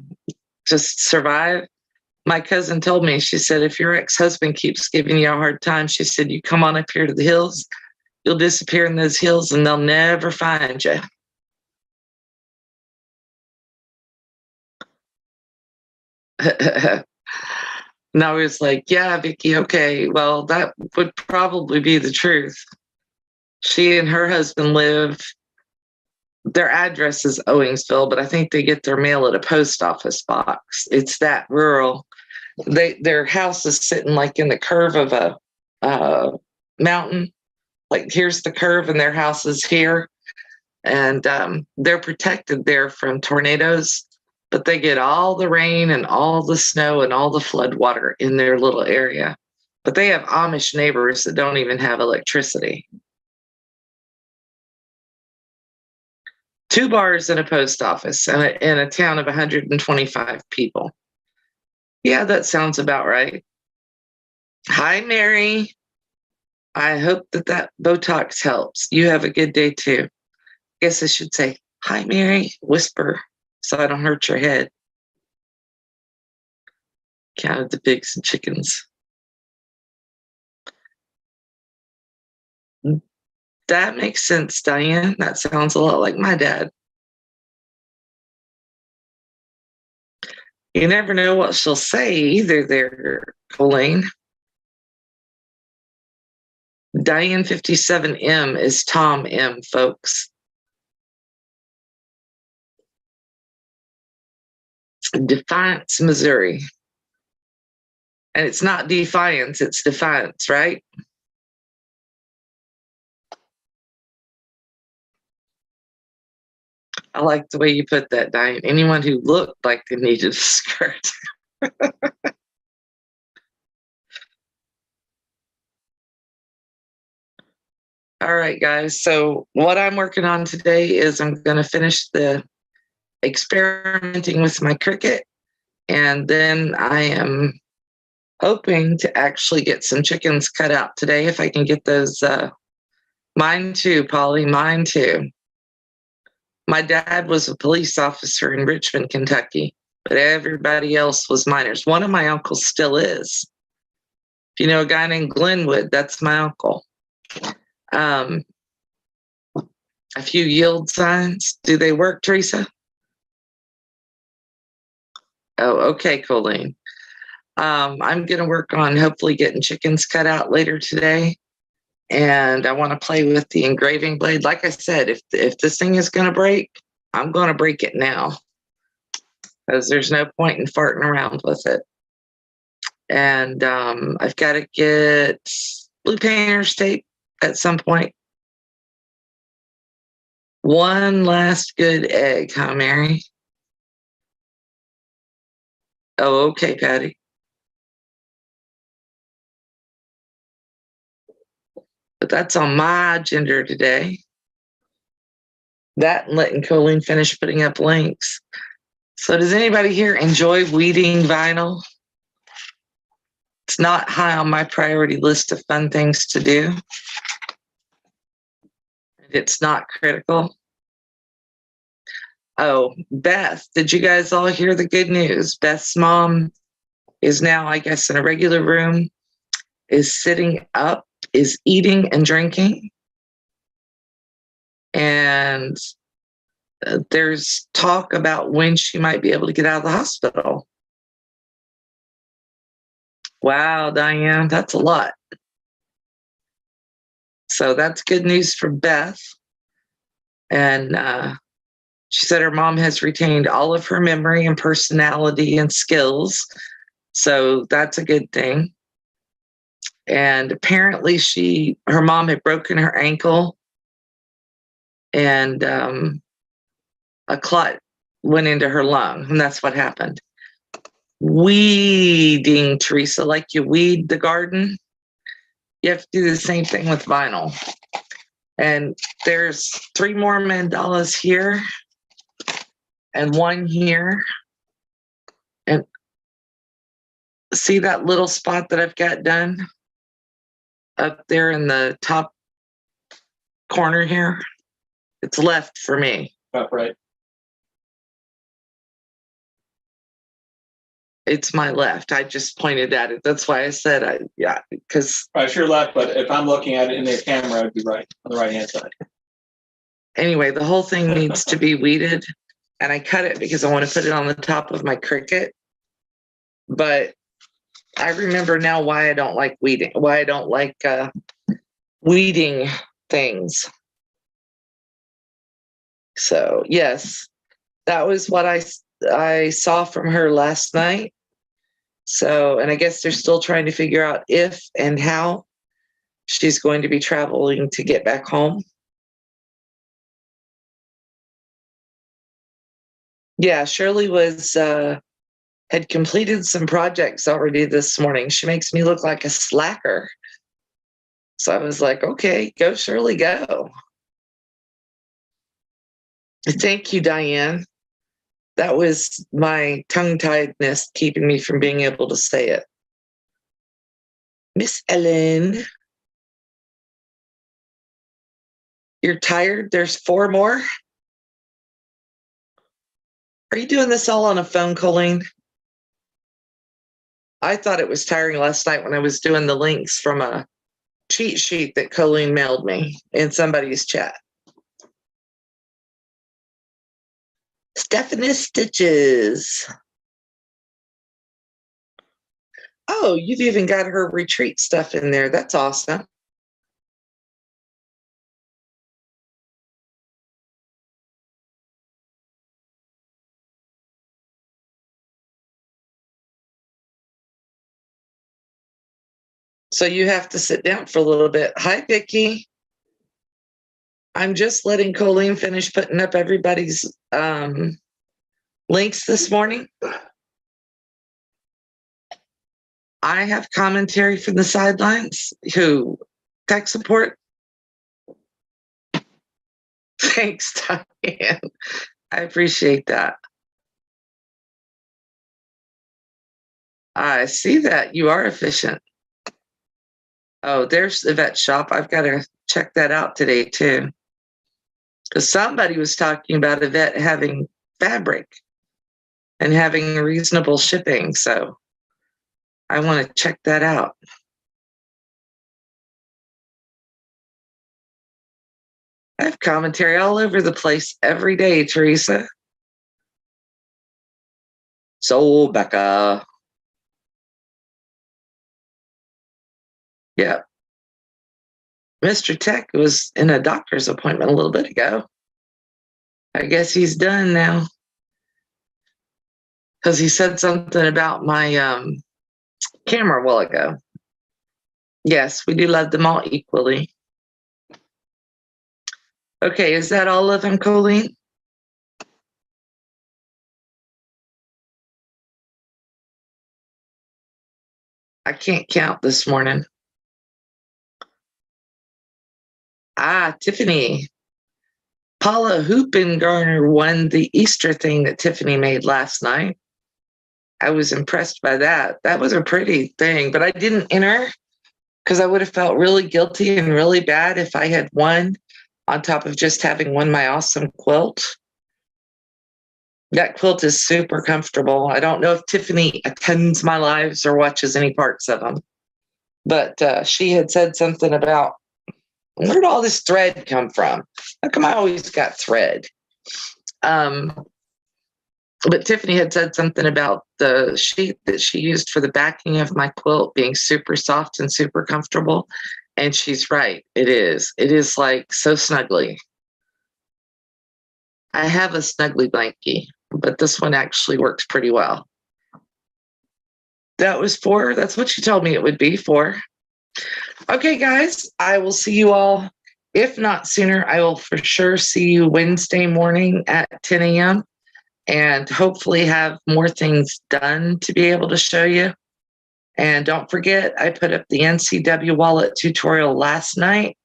just survive, my cousin told me, she said, if your ex-husband keeps giving you a hard time, she said, you come on up here to the hills, you'll disappear in those hills and they'll never find you. And I was like, yeah, Vicki, okay, well, that would probably be the truth. She and her husband live, their address is Owingsville, but I think they get their mail at a post office box. It's that rural. Their house is sitting like in the curve of a mountain. Like here's the curve and their house is here. And they're protected there from tornadoes, but they get all the rain and all the snow and all the flood water in their little area. But they have Amish neighbors that don't even have electricity. 2 bars and a post office in a town of 125 people. Yeah, that sounds about right. Hi, Mary. I hope that Botox helps. You have a good day too. I guess I should say, hi, Mary, whisper so I don't hurt your head. Counted the pigs and chickens. That makes sense, Diane. That sounds a lot like my dad. You never know what she'll say either there, Colleen. Diane 57M is Tom M, folks. Defiance, Missouri. And it's not defiance, it's defiance, right? I like the way you put that, Diane. Anyone who looked like they needed a skirt. All right, guys. So what I'm working on today is I'm going to finish the experimenting with my cricut. And then I am hoping to actually get some chickens cut out today if I can get those. Mine too, Polly, mine too. My dad was a police officer in Richmond, Kentucky, but everybody else was miners. One of my uncles still is. If you know a guy named Glenwood, that's my uncle. A few yield signs. Do they work, Teresa? Oh, okay, Colleen. I'm going to work on hopefully getting chickens cut out later today. And I want to play with the engraving blade. Like I said, if this thing is going to break, I'm going to break it now, because there's no point in farting around with it. And I've got to get blue painter's tape at some point. One last good egg, huh, Mary? Oh, okay, Patty. But that's on my agenda today. That and letting Colleen finish putting up links. So does anybody here enjoy weeding vinyl? It's not high on my priority list of fun things to do. It's not critical. Oh, Beth, did you guys all hear the good news? Beth's mom is now, I guess, in a regular room, is sitting up, is eating and drinking. And there's talk about when she might be able to get out of the hospital. Wow, Diane, that's a lot. So that's good news for Beth. And she said her mom has retained all of her memory and personality and skills. So that's a good thing. And apparently her mom had broken her ankle, and a clot went into her lung, and that's what happened. Weeding, Teresa, like you weed the garden, you have to do the same thing with vinyl. And there's 3 more mandalas here and 1 here. And see that little spot that I've got done up there in the top corner here? It's left for me. Top right. It's my left. I just pointed at it. That's why I said because Right, sure left, but if I'm looking at it in the camera, it'd be right on the right-hand side. Anyway, the whole thing needs to be weeded, and I cut it because I want to put it on the top of my cricut. But I remember now why I don't like weeding, why I don't like weeding things. So yes, that was what I saw from her last night. So, and I guess they're still trying to figure out if and how she's going to be traveling to get back home. Yeah, Shirley had completed some projects already this morning. She makes me look like a slacker. So I was like, okay, go Shirley, go. Thank you, Diane. That was my tongue-tiedness keeping me from being able to say it. Miss Ellen, you're tired? There's 4 more? Are you doing this all on a phone, Colleen? I thought it was tiring last night when I was doing the links from a cheat sheet that Colleen mailed me in somebody's chat. Stephanie Stitches. Oh, you've even got her retreat stuff in there. That's awesome. So you have to sit down for a little bit. Hi, Vicki. I'm just letting Colleen finish putting up everybody's links this morning. I have commentary from the sidelines who tech support. Thanks, Diane. I appreciate that. I see that you are efficient. Oh, there's Yvette's shop. I've got to check that out today too. Because somebody was talking about Yvette having fabric and having reasonable shipping. So I want to check that out. I have commentary all over the place every day, Teresa. So, Becca. Yeah. Mr. Tech was in a doctor's appointment a little bit ago. I guess he's done now. Because he said something about my camera a while ago. Yes, we do love them all equally. Okay, is that all of them, Colleen? I can't count this morning. Ah, Tiffany. Paula Hoopengarner won the Easter thing that Tiffany made last night. I was impressed by that. That was a pretty thing, but I didn't enter because I would have felt really guilty and really bad if I had won on top of just having won my awesome quilt. That quilt is super comfortable. I don't know if Tiffany attends my lives or watches any parts of them, but she had said something about, where did all this thread come from? How come I always got thread? But Tiffany had said something about the sheet that she used for the backing of my quilt being super soft and super comfortable. And she's right. It is. It is like so snuggly. I have a snuggly blankie, but this one actually works pretty well. That's what she told me it would be for. Okay, guys, I will see you all. If not sooner, I will for sure see you Wednesday morning at 10 a.m. and hopefully have more things done to be able to show you. And don't forget, I put up the NCW wallet tutorial last night,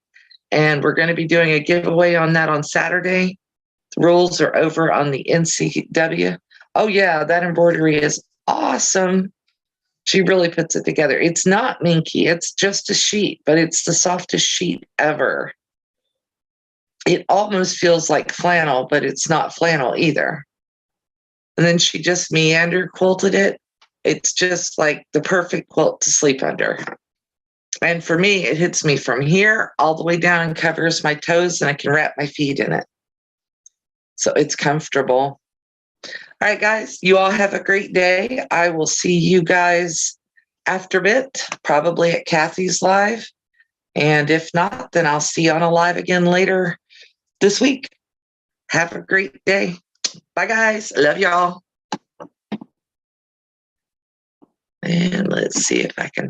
and we're going to be doing a giveaway on that on Saturday. The rules are over on the NCW. Oh yeah, that embroidery is awesome. She really puts it together. It's not minky, it's just a sheet, but it's the softest sheet ever. It almost feels like flannel, but it's not flannel either. And then she just meander quilted it. It's just like the perfect quilt to sleep under. And for me, it hits me from here all the way down and covers my toes, and I can wrap my feet in it. So it's comfortable. All right, guys, you all have a great day. I will see you guys after a bit, probably at Kathy's live. And if not, then I'll see you on a live again later this week. Have a great day. Bye, guys. Love y'all. And let's see if I can